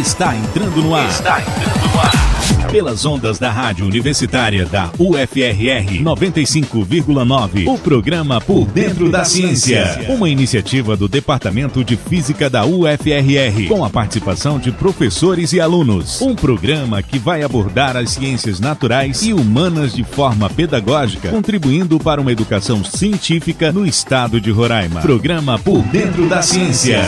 Está entrando no ar. Pelas ondas da Rádio Universitária da UFRR 95,9. O programa Por Dentro da Ciência. Uma iniciativa do Departamento de Física da UFRR, com a participação de professores e alunos. Um programa que vai abordar as ciências naturais e humanas de forma pedagógica, contribuindo para uma educação científica no estado de Roraima. Programa Por Dentro da Ciência.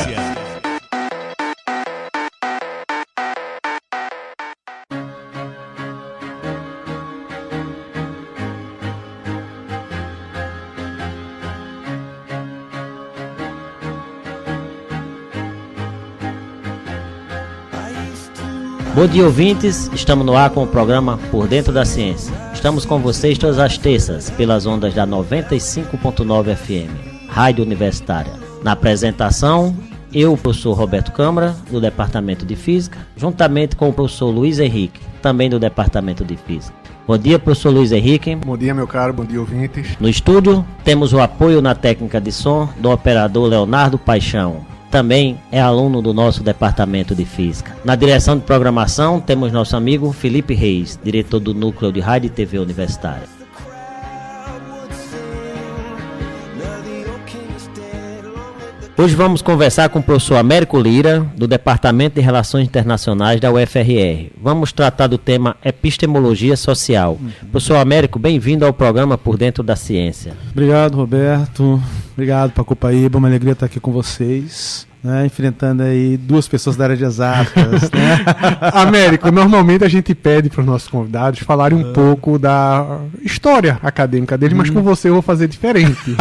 Bom dia, ouvintes, estamos no ar com o programa Por Dentro da Ciência. Estamos com vocês todas as terças, pelas ondas da 95.9 FM, Rádio Universitária. Na apresentação, eu, o professor Roberto Câmara, do Departamento de Física, juntamente com o professor Luiz Henrique, também do Departamento de Física. Bom dia, professor Luiz Henrique. Bom dia, meu caro, bom dia, ouvintes. No estúdio, temos o apoio na técnica de som do operador Leonardo Paixão. Também é aluno do nosso Departamento de Física. Na direção de programação, temos nosso amigo Felipe Reis, diretor do Núcleo de Rádio e TV Universitária. Hoje vamos conversar com o professor Américo Lira, do Departamento de Relações Internacionais da UFRR. Vamos tratar do tema epistemologia social. Professor Américo, bem-vindo ao programa Por Dentro da Ciência. Obrigado, Roberto. Obrigado, Pacopaíba. Uma alegria estar aqui com vocês, né, enfrentando aí duas pessoas da área de exatas. Né? Américo, normalmente a gente pede para os nossos convidados falarem um pouco da história acadêmica deles, mas com você eu vou fazer diferente.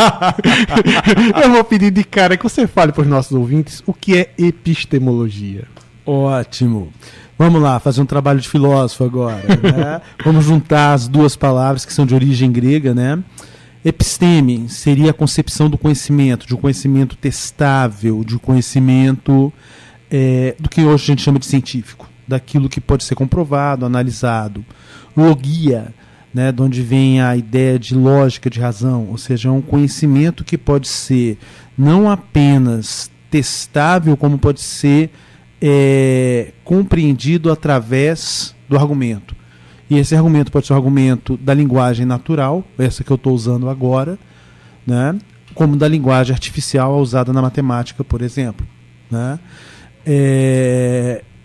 Eu vou pedir de cara que você fale para os nossos ouvintes o que é epistemologia. Ótimo. Vamos lá, fazer um trabalho de filósofo agora. Né? Vamos juntar as duas palavras que são de origem grega, né? Episteme seria a concepção do conhecimento, de um conhecimento testável, de um conhecimento do que hoje a gente chama de científico, daquilo que pode ser comprovado, analisado. Logia, né, de onde vem a ideia de lógica, de razão, ou seja, é um conhecimento que pode ser não apenas testável, como pode ser compreendido através do argumento. E esse argumento pode ser um argumento da linguagem natural, essa que eu estou usando agora, né? Como da linguagem artificial usada na matemática, por exemplo. Né?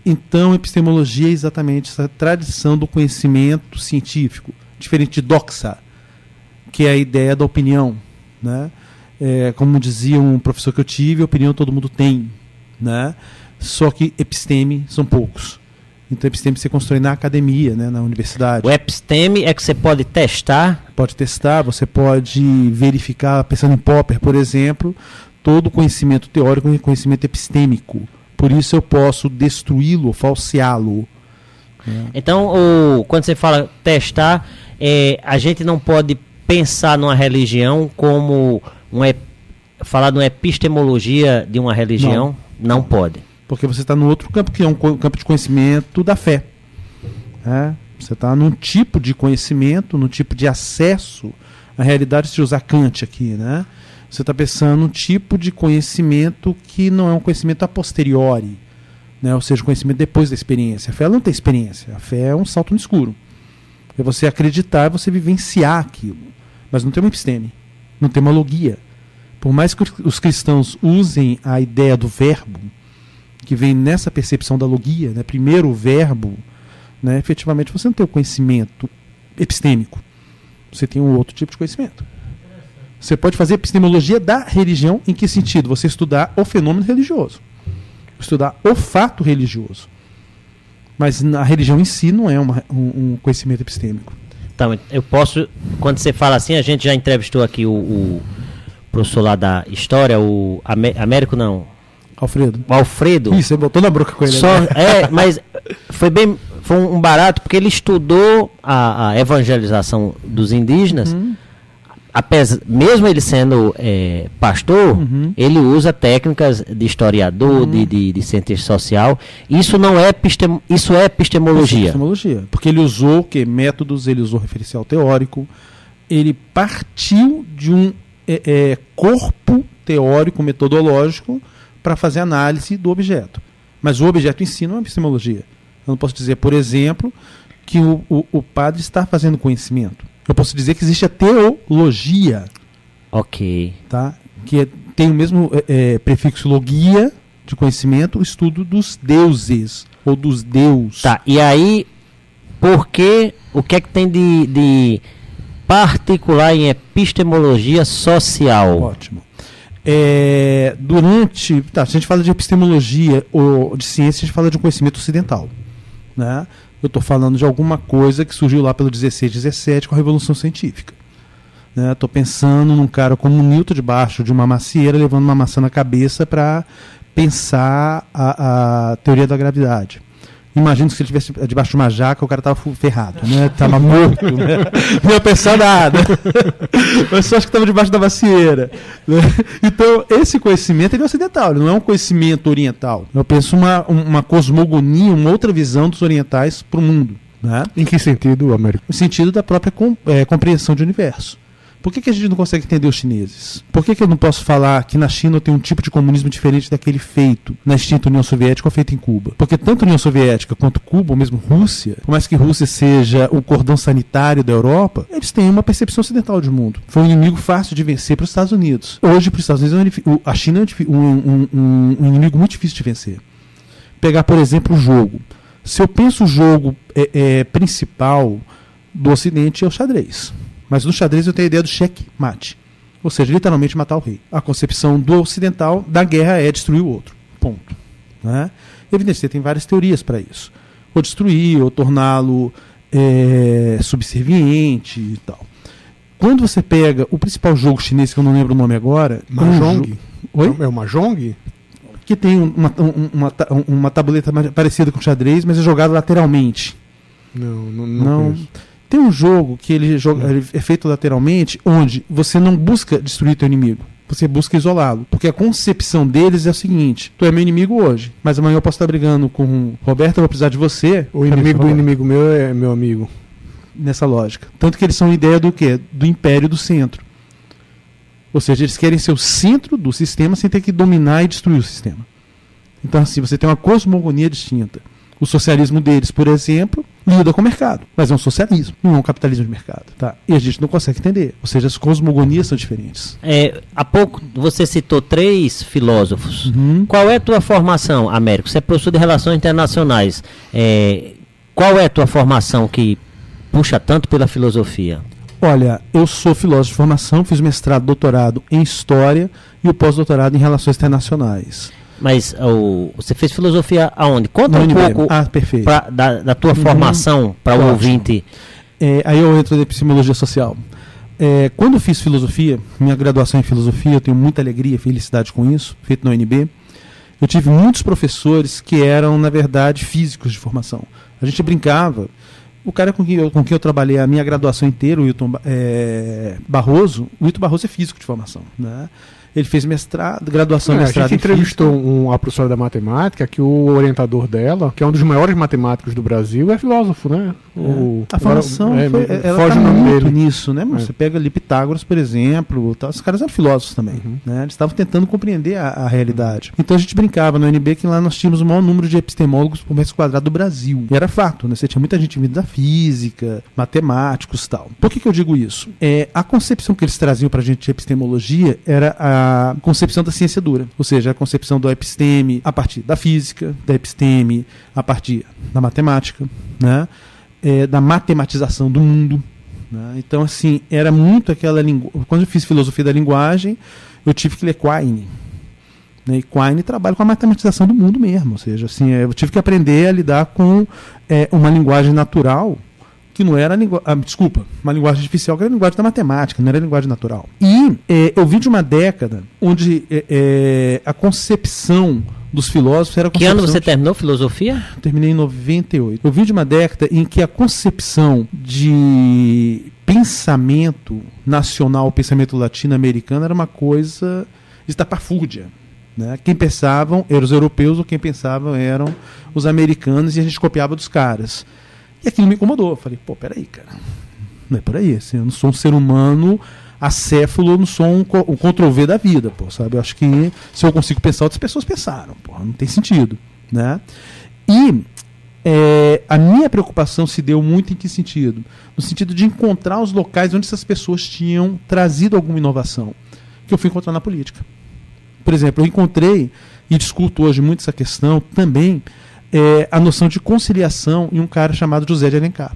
Então, epistemologia é exatamente essa tradição do conhecimento científico, diferente de doxa, que é a ideia da opinião. Né? Como dizia um professor que eu tive, opinião todo mundo tem. Né? Só que episteme são poucos. Então, episteme você constrói na academia, né, na universidade. O episteme é que você pode testar? Pode testar, você pode verificar, pensando em Popper, por exemplo, todo o conhecimento teórico e conhecimento epistêmico. Por isso eu posso destruí-lo, falseá-lo. Então, quando você fala testar, a gente não pode pensar numa religião como falar de uma epistemologia de uma religião? Não pode. Porque você está no outro campo, que é um campo de conhecimento da fé. Você está num tipo de conhecimento, num tipo de acesso à realidade, se usar Kant aqui. Né? Você está pensando num tipo de conhecimento que não é um conhecimento a posteriori, né? Ou seja, conhecimento depois da experiência. A fé não tem experiência, a fé é um salto no escuro. É você acreditar, é você vivenciar aquilo. Mas não tem uma episteme, não tem uma logia. Por mais que os cristãos usem a ideia do verbo, que vem nessa percepção da logia, né? Primeiro o verbo, né? Efetivamente você não tem o conhecimento epistêmico, você tem um outro tipo de conhecimento. Você pode fazer epistemologia da religião. Em que sentido? Você estudar o fenômeno religioso, estudar o fato religioso, mas a religião em si não é um conhecimento epistêmico. Então, eu posso, quando você fala assim, a gente já entrevistou aqui o professor lá da História, o Américo não... Alfredo. Isso, você botou na boca com ele. Mas foi um barato, porque ele estudou a evangelização dos indígenas. Mesmo ele sendo pastor, ele usa técnicas de historiador, de cientista social. Isso não é isso é epistemologia. Epistemologia, porque ele usou métodos, ele usou referencial teórico, ele partiu de um corpo teórico metodológico para fazer análise do objeto. Mas o objeto em si não é epistemologia. Eu não posso dizer, por exemplo, que o padre está fazendo conhecimento. Eu posso dizer que existe a teologia. Ok. Tá? Que tem o mesmo prefixo logia, de conhecimento, o estudo dos deuses, ou dos deus. Tá, e aí, o que é que tem de particular em epistemologia social? Ótimo. Se a gente fala de epistemologia ou de ciência, a gente fala de um conhecimento ocidental, né? Eu estou falando de alguma coisa que surgiu lá pelo 16, 17 com a Revolução Científica. Estou pensando num cara como Newton debaixo de uma macieira, levando uma maçã na cabeça para pensar a teoria da gravidade. Imagino que se ele estivesse debaixo de uma jaca, o cara estava ferrado, né? Estava morto, né? Não ia pensar nada. Mas só acho que estava debaixo da macieira, né? Então, esse conhecimento ele é ocidental, ele não é um conhecimento oriental. Eu penso uma cosmogonia, uma outra visão dos orientais para o mundo. Né? Em que sentido, Américo? No sentido da própria compreensão de universo. Por que a gente não consegue entender os chineses? Por que eu não posso falar que na China tem um tipo de comunismo diferente daquele feito na extinta União Soviética ou feito em Cuba? Porque tanto a União Soviética quanto Cuba, ou mesmo Rússia, por mais que Rússia seja o cordão sanitário da Europa, eles têm uma percepção ocidental de mundo. Foi um inimigo fácil de vencer para os Estados Unidos. Hoje, para os Estados Unidos, a China é um inimigo muito difícil de vencer. Pegar, por exemplo, o jogo. Se eu penso o jogo principal do Ocidente é o xadrez. Mas no xadrez eu tenho a ideia do checkmate. Ou seja, literalmente matar o rei. A concepção do ocidental da guerra é destruir o outro. Ponto. Né? Evidentemente, tem várias teorias para isso. Ou destruir, ou torná-lo subserviente e tal. Quando você pega o principal jogo chinês, que eu não lembro o nome agora... Mahjong? Oi? É o Mahjong? Que tem uma tabuleta parecida com o xadrez, mas é jogado lateralmente. Não. Tem um jogo que ele é feito lateralmente, onde você não busca destruir teu inimigo, você busca isolá-lo. Porque a concepção deles é o seguinte: tu é meu inimigo hoje, mas amanhã eu posso estar brigando com o Roberto, eu vou precisar de você. O inimigo do inimigo meu é meu amigo. Nessa lógica. Tanto que eles são ideia do quê? Do império do centro. Ou seja, eles querem ser o centro do sistema sem ter que dominar e destruir o sistema. Então, assim, você tem uma cosmogonia distinta. O socialismo deles, por exemplo, lida com o mercado, mas é um socialismo, não é um capitalismo de mercado. Tá? E a gente não consegue entender. Ou seja, as cosmogonias são diferentes. Há pouco você citou 3 filósofos. Uhum. Qual é a tua formação, Américo? Você é professor de Relações Internacionais. Qual é a tua formação que puxa tanto pela filosofia? Olha, eu sou filósofo de formação, fiz mestrado, doutorado em História e o pós-doutorado em Relações Internacionais. Mas você fez filosofia aonde? Conta um pouco perfeito. Da tua formação para o ouvinte. Aí eu entro na epistemologia social. Quando eu fiz filosofia, minha graduação em filosofia, eu tenho muita alegria e felicidade com isso, feito na UNB, eu tive muitos professores que eram, na verdade, físicos de formação. A gente brincava. O cara com quem eu trabalhei a minha graduação inteira, o Wilton Barroso, é físico de formação, né? Ele fez mestrado, graduação, mestrado. A gente entrevistou a professora da matemática, que o orientador dela, que é um dos maiores matemáticos do Brasil, é filósofo, né? A formação ela está muito nisso, né? Você pega ali Pitágoras, por exemplo, tá? Os caras eram filósofos também, né? Eles estavam tentando compreender a realidade. Então a gente brincava no UNB que lá nós tínhamos o maior número de epistemólogos por metro quadrado do Brasil. E era fato, né? Você tinha muita gente vindo da física, matemáticos e tal. Por que eu digo isso? A concepção que eles traziam para a gente de epistemologia era a concepção da ciência dura, ou seja, a concepção do episteme a partir da física, da episteme a partir da matemática, né? Da matematização do mundo, né? Então, assim, era muito aquela linguagem. Quando eu fiz filosofia da linguagem, eu tive que ler Quine, né? E Quine trabalha com a matematização do mundo mesmo, ou seja, assim, eu tive que aprender a lidar com uma linguagem natural que não era uma linguagem artificial, que era a linguagem da matemática, não era a linguagem natural. E eu vim de uma década onde a concepção dos filósofos era a concepção... Que ano você terminou filosofia? Terminei em 98. Eu vim de uma década em que a concepção de pensamento nacional, pensamento latino-americano, era uma coisa estapafúrdia. Né? Quem pensavam eram os europeus, ou quem pensavam eram os americanos, e a gente copiava dos caras. E aquilo me incomodou. Eu falei, peraí, cara. Não é por aí. Assim, eu não sou um ser humano acéfalo, eu não sou um Ctrl-V da vida, sabe? Eu acho que se eu consigo pensar, outras pessoas pensaram. Não tem sentido. né? E a minha preocupação se deu muito em que sentido? No sentido de encontrar os locais onde essas pessoas tinham trazido alguma inovação, que eu fui encontrar na política. Por exemplo, eu encontrei, e discuto hoje muito essa questão, também a noção de conciliação em um cara chamado José de Alencar,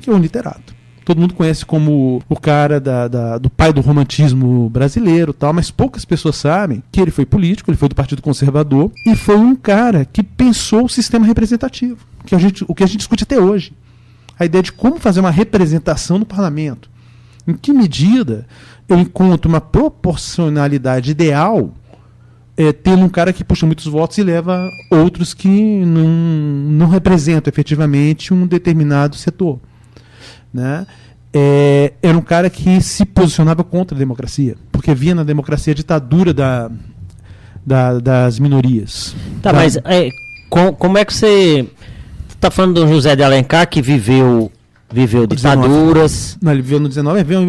que é um literato. Todo mundo conhece como o cara do pai do romantismo brasileiro, tal, mas poucas pessoas sabem que ele foi político, ele foi do Partido Conservador, e foi um cara que pensou o sistema representativo, o que a gente discute até hoje. A ideia de como fazer uma representação no parlamento. Em que medida eu encontro uma proporcionalidade ideal tendo um cara que puxa muitos votos e leva outros que não representam efetivamente um determinado setor. Né? Era um cara que se posicionava contra a democracia, porque via na democracia a ditadura das minorias. Tá, mas como é que você está falando do José de Alencar, que viveu ditaduras? Não, ele viveu no 19, viveu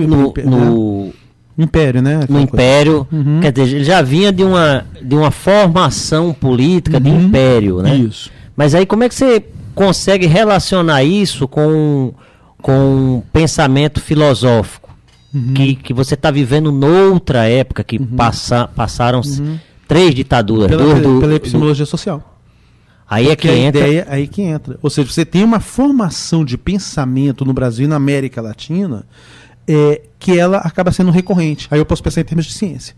no Império, né? No Império, quer dizer, ele já vinha de uma formação política de império, né? Isso. Mas aí como é que você consegue relacionar isso com pensamento filosófico, que você está vivendo noutra época, que passaram 3 ditaduras. Pela epistemologia social. Aí é que entra. Aí que entra. Ou seja, você tem uma formação de pensamento no Brasil e na América Latina que ela acaba sendo recorrente. Aí eu posso pensar em termos de ciência.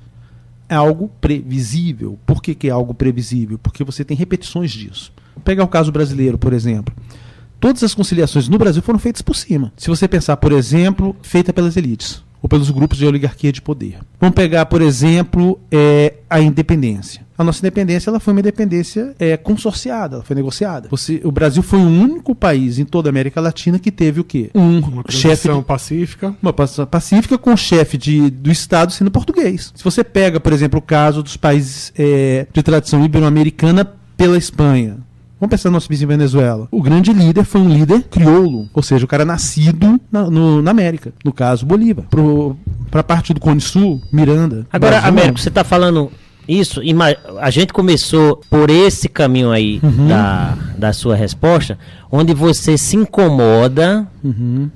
É algo previsível. Por que é algo previsível? Porque você tem repetições disso. Vou pegar o caso brasileiro, por exemplo. Todas as conciliações no Brasil foram feitas por cima. Se você pensar, por exemplo, feita pelas elites ou pelos grupos de oligarquia de poder. Vamos pegar, por exemplo, a independência. A nossa independência ela foi uma independência consorciada, ela foi negociada. O Brasil foi o único país em toda a América Latina que teve o quê? Uma chefe pacífica. Uma pacífica com o chefe do Estado sendo português. Se você pega, por exemplo, o caso dos países de tradição ibero-americana pela Espanha. Vamos pensar no nosso vizinho Venezuela. O grande líder foi um líder crioulo, ou seja, o cara nascido na América, no caso Bolívar. Para a parte do Cone Sul, Miranda. Agora, Américo, você está falando isso, a gente começou por esse caminho aí da sua resposta, onde você se incomoda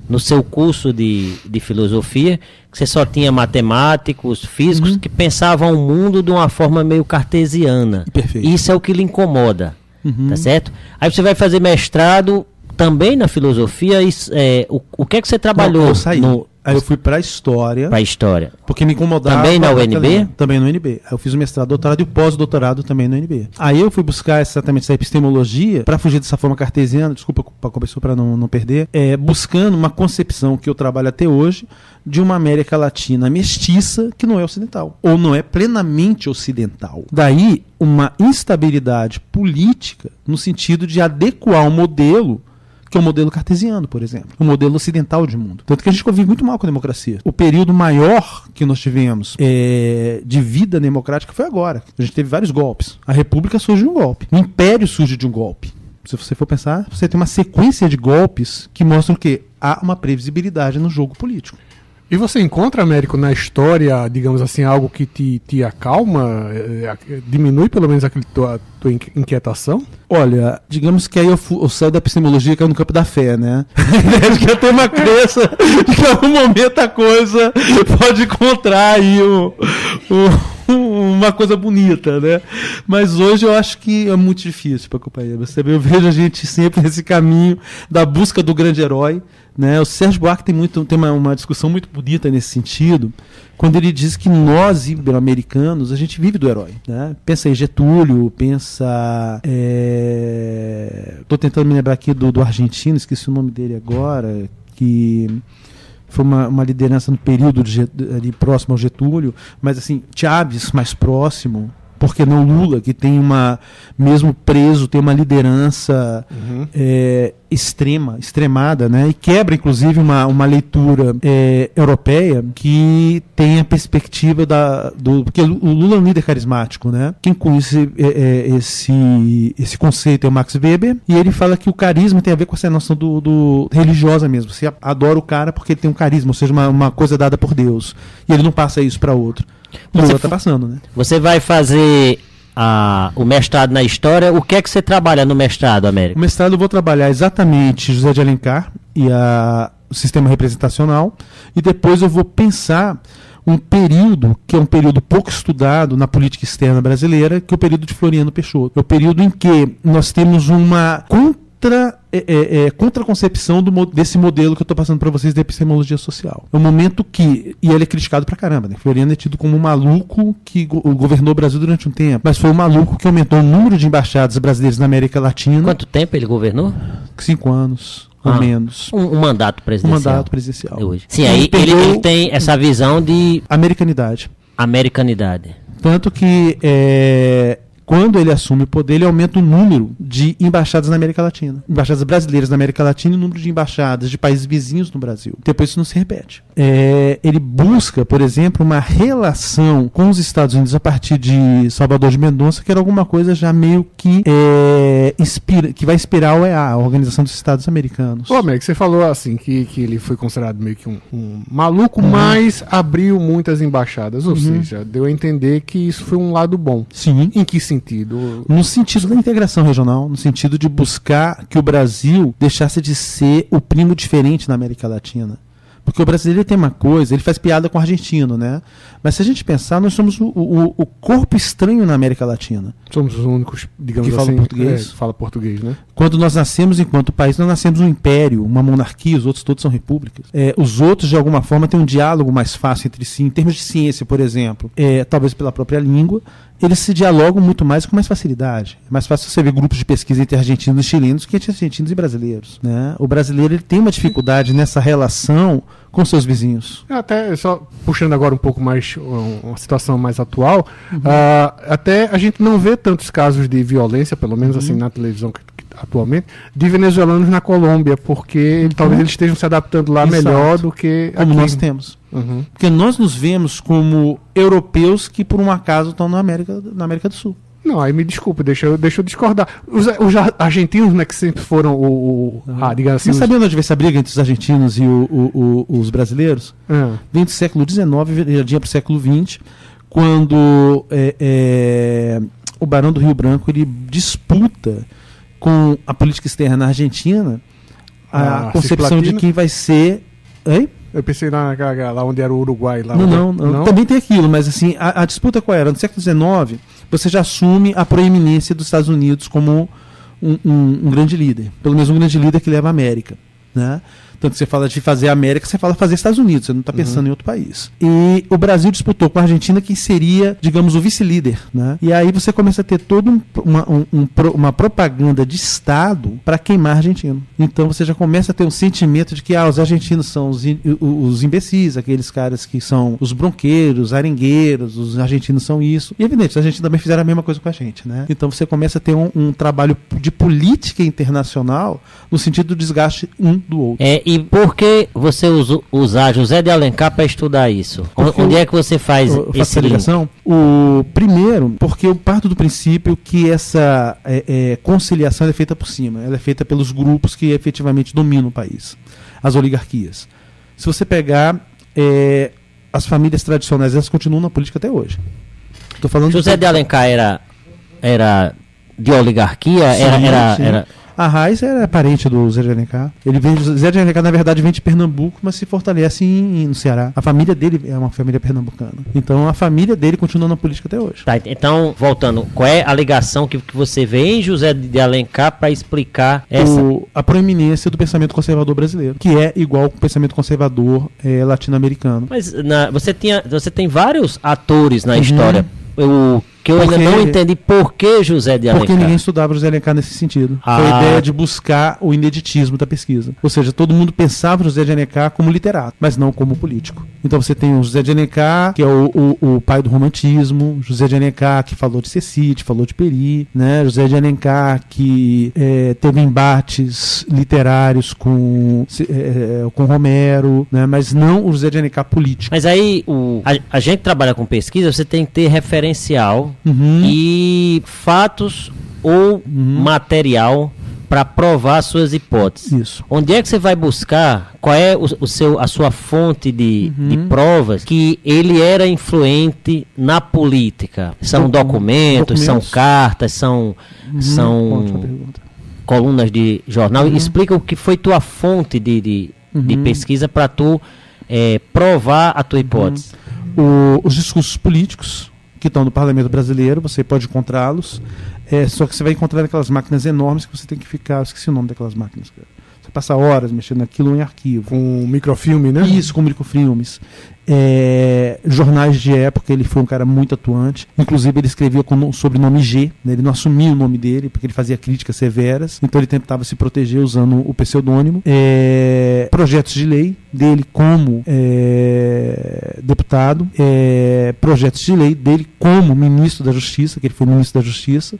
no seu curso de filosofia, que você só tinha matemáticos, físicos, que pensavam o mundo de uma forma meio cartesiana. Perfeito. Isso é o que lhe incomoda. Tá certo? Aí você vai fazer mestrado também na filosofia. O que é que você trabalhou? Eu saí. Aí eu fui para história. Para história. Porque me incomodava. Também na UNB? Também no UNB. Aí eu fiz o mestrado, doutorado e o pós-doutorado também no UNB. Aí eu fui buscar exatamente essa epistemologia, para fugir dessa forma cartesiana, desculpa para não perder, buscando uma concepção que eu trabalho até hoje de uma América Latina mestiça que não é ocidental, ou não é plenamente ocidental. Daí uma instabilidade política no sentido de adequar o modelo que é o modelo cartesiano, por exemplo, o modelo ocidental de mundo. Tanto que a gente convive muito mal com a democracia. O período maior que nós tivemos de vida democrática foi agora. A gente teve vários golpes. A República surge de um golpe. O Império surge de um golpe. Se você for pensar, você tem uma sequência de golpes que mostram que há uma previsibilidade no jogo político. E você encontra, Américo, na história, digamos assim, algo que te acalma, diminui pelo menos aquela tua inquietação? Olha, digamos que aí eu saio da epistemologia e caio no campo da fé, né? Acho que eu tenho uma crença de que em algum momento a coisa pode encontrar aí uma coisa bonita, né? Mas hoje eu acho que é muito difícil para acompanhar. Eu vejo a gente sempre nesse caminho da busca do grande herói, né? O Sérgio Buarque tem uma discussão muito bonita nesse sentido, quando ele diz que nós, ibero-americanos, a gente vive do herói, né? Pensa em Getúlio, pensa... Estou tentando me lembrar aqui do argentino, esqueci o nome dele agora, que... foi uma liderança no período ali próximo ao Getúlio, mas assim, Chávez mais próximo, porque não Lula, que tem mesmo preso, tem uma liderança extremada, né? E quebra, inclusive, uma leitura europeia que tem a perspectiva porque o Lula é um líder carismático, né? Quem conhece esse conceito é o Max Weber, e ele fala que o carisma tem a ver com essa noção do religiosa mesmo. Você adora o cara porque ele tem um carisma, ou seja, uma coisa dada por Deus, e ele não passa isso para outro. Lula está passando, né? Você vai fazer o mestrado na história, o que é que você trabalha no mestrado, Américo? No mestrado eu vou trabalhar exatamente José de Alencar e o sistema representacional, e depois eu vou pensar um período que é um período pouco estudado na política externa brasileira, que é o período de Floriano Peixoto. É o período em que nós temos uma contraconcepção desse modelo que eu estou passando para vocês da epistemologia social. É um momento que, e ele é criticado pra caramba, né? Floriano é tido como um maluco que governou o Brasil durante um tempo, mas foi um maluco que aumentou o número de embaixadas brasileiras na América Latina. Quanto tempo ele governou? 5 anos. Ou menos. Um mandato presidencial. Um mandato presidencial. Hoje. Sim, aí ele tem essa visão de americanidade. Tanto que quando ele assume o poder, ele aumenta o número de embaixadas na América Latina. Embaixadas brasileiras na América Latina e o número de embaixadas de países vizinhos no Brasil. Depois isso não se repete. Ele busca, por exemplo, uma relação com os Estados Unidos a partir de Salvador de Mendonça, que era alguma coisa já meio que que vai inspirar a OEA, a Organização dos Estados Americanos. Ô, Américo, você falou assim que ele foi considerado meio que um maluco, mas abriu muitas embaixadas. Ou seja, deu a entender que isso foi um lado bom. Sim. Em que sentido? No sentido da integração regional, no sentido de buscar que o Brasil deixasse de ser o primo diferente na América Latina. Porque o brasileiro tem uma coisa, ele faz piada com o argentino, né? Mas se a gente pensar, nós somos o corpo estranho na América Latina. Somos os únicos, digamos que assim, falam português. Fala português, né? Quando nós nascemos enquanto país, nós nascemos um império, uma monarquia, os outros todos são repúblicas. Os outros, de alguma forma, têm um diálogo mais fácil entre si, em termos de ciência, por exemplo. Talvez pela própria língua, eles se dialogam muito mais com mais facilidade. É mais fácil você ver grupos de pesquisa entre argentinos e chilenos que entre argentinos e brasileiros, né? O brasileiro ele tem uma dificuldade nessa relação com seus vizinhos. Até, só puxando agora um pouco mais, uma situação mais atual, até a gente não vê tantos casos de violência, pelo menos assim na televisão atualmente, de venezuelanos na Colômbia, porque talvez eles estejam se adaptando lá melhor do que como nós temos. Porque nós nos vemos como europeus que por um acaso estão na América do Sul. Não, aí me desculpe, deixa eu discordar. Os argentinos, né, que sempre foram digamos assim... Você sabia onde veio essa briga entre os argentinos e os brasileiros? Vem do século XIX, vinha para o século XX, quando o Barão do Rio Branco ele disputa com a política externa na Argentina a concepção de quem vai ser... Hein? Eu pensei lá onde era o Uruguai. Lá não. Também tem aquilo, mas assim, a disputa qual era? No século XIX, você já assume a proeminência dos Estados Unidos como um grande líder. Pelo menos um grande líder que leva a América, né? Tanto que você fala de fazer a América, você fala fazer Estados Unidos, você não está pensando em outro país. E o Brasil disputou com a Argentina quem seria, digamos, o vice-líder, né? E aí você começa a ter toda uma propaganda de Estado para queimar argentino. Então você já começa a ter um sentimento de que os argentinos são os imbecis, aqueles caras que são os bronqueiros, arengueiros, os argentinos são isso. E evidente, os argentinos também fizeram a mesma coisa com a gente, né? Então você começa a ter um trabalho de política internacional no sentido do desgaste um do outro. E por que você usar José de Alencar para estudar isso? Onde é que você faz essa ligação? Primeiro, porque eu parto do princípio que essa conciliação é feita por cima. Ela é feita pelos grupos que efetivamente dominam o país. As oligarquias. Se você pegar as famílias tradicionais, elas continuam na política até hoje. Tô falando José de Alencar era de oligarquia? Sim. A Raiz era parente do Zé de Alencar. Zé de Alencar, na verdade, vem de Pernambuco, mas se fortalece no Ceará. A família dele é uma família pernambucana. Então, a família dele continua na política até hoje. Tá, então, voltando, qual é a ligação que você vê em José de Alencar para explicar a proeminência do pensamento conservador brasileiro, que é igual ao pensamento conservador latino-americano. Mas você tem vários atores na história. Que eu ainda não entendi por que José de Alencar. Porque ninguém estudava José de Alencar nesse sentido. Foi a ideia de buscar o ineditismo da pesquisa. Ou seja, todo mundo pensava José de Alencar como literato, mas não como político. Então você tem o José de Alencar, que é o pai do romantismo, José de Alencar, que falou de Cecília, falou de Peri, né? José de Alencar, que teve embates literários com Romero, né? Mas não o José de Alencar político. Mas aí, a gente trabalha com pesquisa, você tem que ter referencial e fatos ou material para provar suas hipóteses. Isso. Onde é que você vai buscar? Qual é a sua fonte de provas que ele era influente na política? São documentos, são cartas, são colunas de jornal? Explica o que foi tua fonte de pesquisa para tu provar a tua hipótese. Os discursos políticos que estão no Parlamento Brasileiro, você pode encontrá-los, só que você vai encontrar aquelas máquinas enormes que você tem que ficar... Eu esqueci o nome daquelas máquinas, cara. Você passa horas mexendo naquilo em arquivo. Com microfilme, né? Isso, com microfilmes. Jornais de época, ele foi um cara muito atuante. Inclusive, ele escrevia com o sobrenome G, né? Ele não assumia o nome dele, porque ele fazia críticas severas. Então, ele tentava se proteger usando o pseudônimo. Projetos de lei dele como deputado. Projetos de lei dele como ministro da Justiça, que ele foi ministro da Justiça.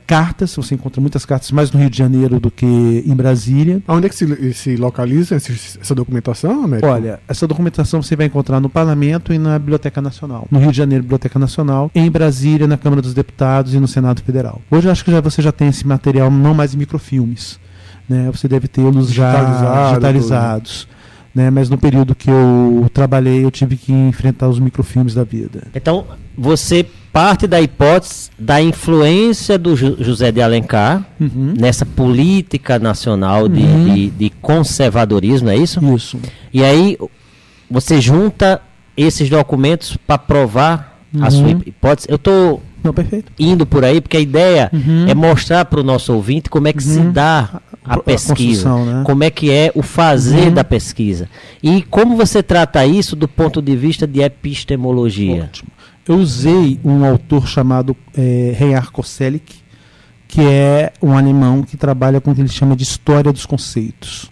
Cartas, você encontra muitas cartas mais no Rio de Janeiro do que em Brasília. Onde é que se localiza essa documentação, Américo? Olha, essa documentação você vai encontrar no Parlamento e na Biblioteca Nacional. No Rio de Janeiro, Biblioteca Nacional. Em Brasília, na Câmara dos Deputados e no Senado Federal. Hoje eu acho que você já tem esse material não mais em microfilmes. Né? Você deve tê-los já digitalizados. Né? Mas no período que eu trabalhei, eu tive que enfrentar os microfilmes da vida. Então, você parte da hipótese da influência do José de Alencar nessa política nacional de conservadorismo, é isso? Isso. E aí, você junta esses documentos para provar a sua hipótese. Eu estou indo por aí porque a ideia é mostrar para o nosso ouvinte como é que se dá a pesquisa, né? como é que é o fazer da pesquisa. E como você trata isso do ponto de vista de epistemologia? Ótimo. Eu usei um autor chamado Reinhard Koselleck, que é um alemão que trabalha com o que ele chama de história dos conceitos.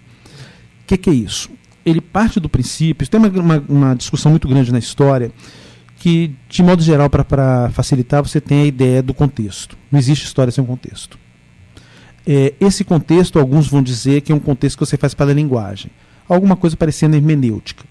O que é isso? Ele parte do princípio, tem uma discussão muito grande na história, que, de modo geral, para facilitar, você tem a ideia do contexto. Não existe história sem um contexto. Esse contexto, alguns vão dizer que é um contexto que você faz pela linguagem. Alguma coisa parecendo hermenêutica.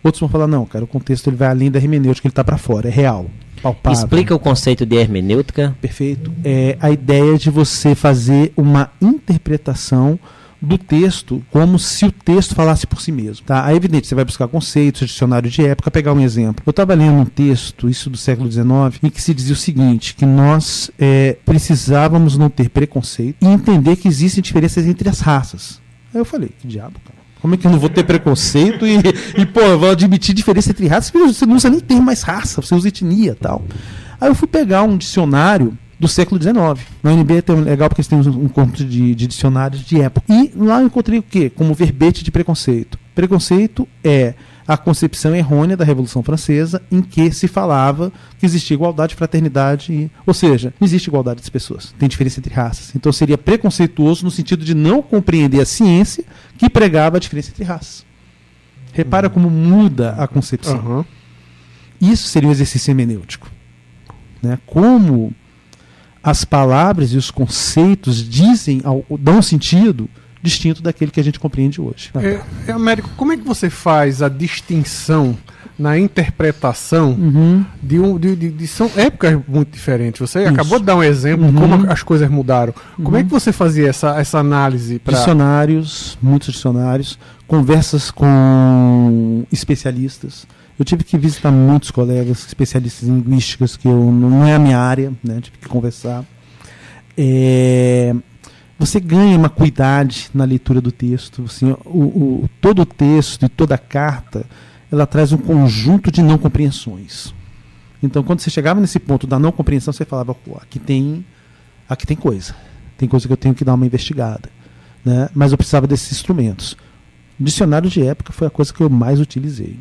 Outros vão falar, não, cara, o contexto ele vai além da hermenêutica, ele está para fora, é real, palpável. Explica o conceito de hermenêutica. Perfeito. É a ideia de você fazer uma interpretação do texto como se o texto falasse por si mesmo. Tá? É evidente, você vai buscar conceitos, dicionário de época, pegar um exemplo. Eu estava lendo um texto, isso do século XIX, em que se dizia o seguinte, que nós precisávamos não ter preconceito e entender que existem diferenças entre as raças. Aí eu falei, que diabo, cara? Como é que eu não vou ter preconceito pô, eu vou admitir diferença entre raças? Você não usa nem termo mais raça, você usa etnia e tal. Aí eu fui pegar um dicionário do século XIX. Na UNB é legal porque eles têm um conjunto de dicionários de época. E lá eu encontrei o quê? Como verbete de preconceito. Preconceito é a concepção errônea da Revolução Francesa em que se falava que existia igualdade, fraternidade, ou seja, não existe igualdade das pessoas, tem diferença entre raças. Então seria preconceituoso no sentido de não compreender a ciência que pregava a diferença entre raças. Repara como muda a concepção. Isso seria um exercício hermenêutico. Né? Como as palavras e os conceitos dão sentido distinto daquele que a gente compreende hoje. Américo, como é que você faz a distinção na interpretação são épocas muito diferentes? Você acabou de dar um exemplo de como as coisas mudaram. Como é que você fazia essa análise? Dicionários, muitos dicionários, conversas com especialistas. Eu tive que visitar muitos colegas especialistas em linguísticas, que não é a minha área, né? Tive que conversar. Você ganha uma cuidade na leitura do texto. Assim, todo o texto e toda a carta, ela traz um conjunto de não compreensões. Então, quando você chegava nesse ponto da não compreensão, você falava, pô, aqui tem coisa. Tem coisa que eu tenho que dar uma investigada. Né? Mas eu precisava desses instrumentos. Dicionário de época foi a coisa que eu mais utilizei.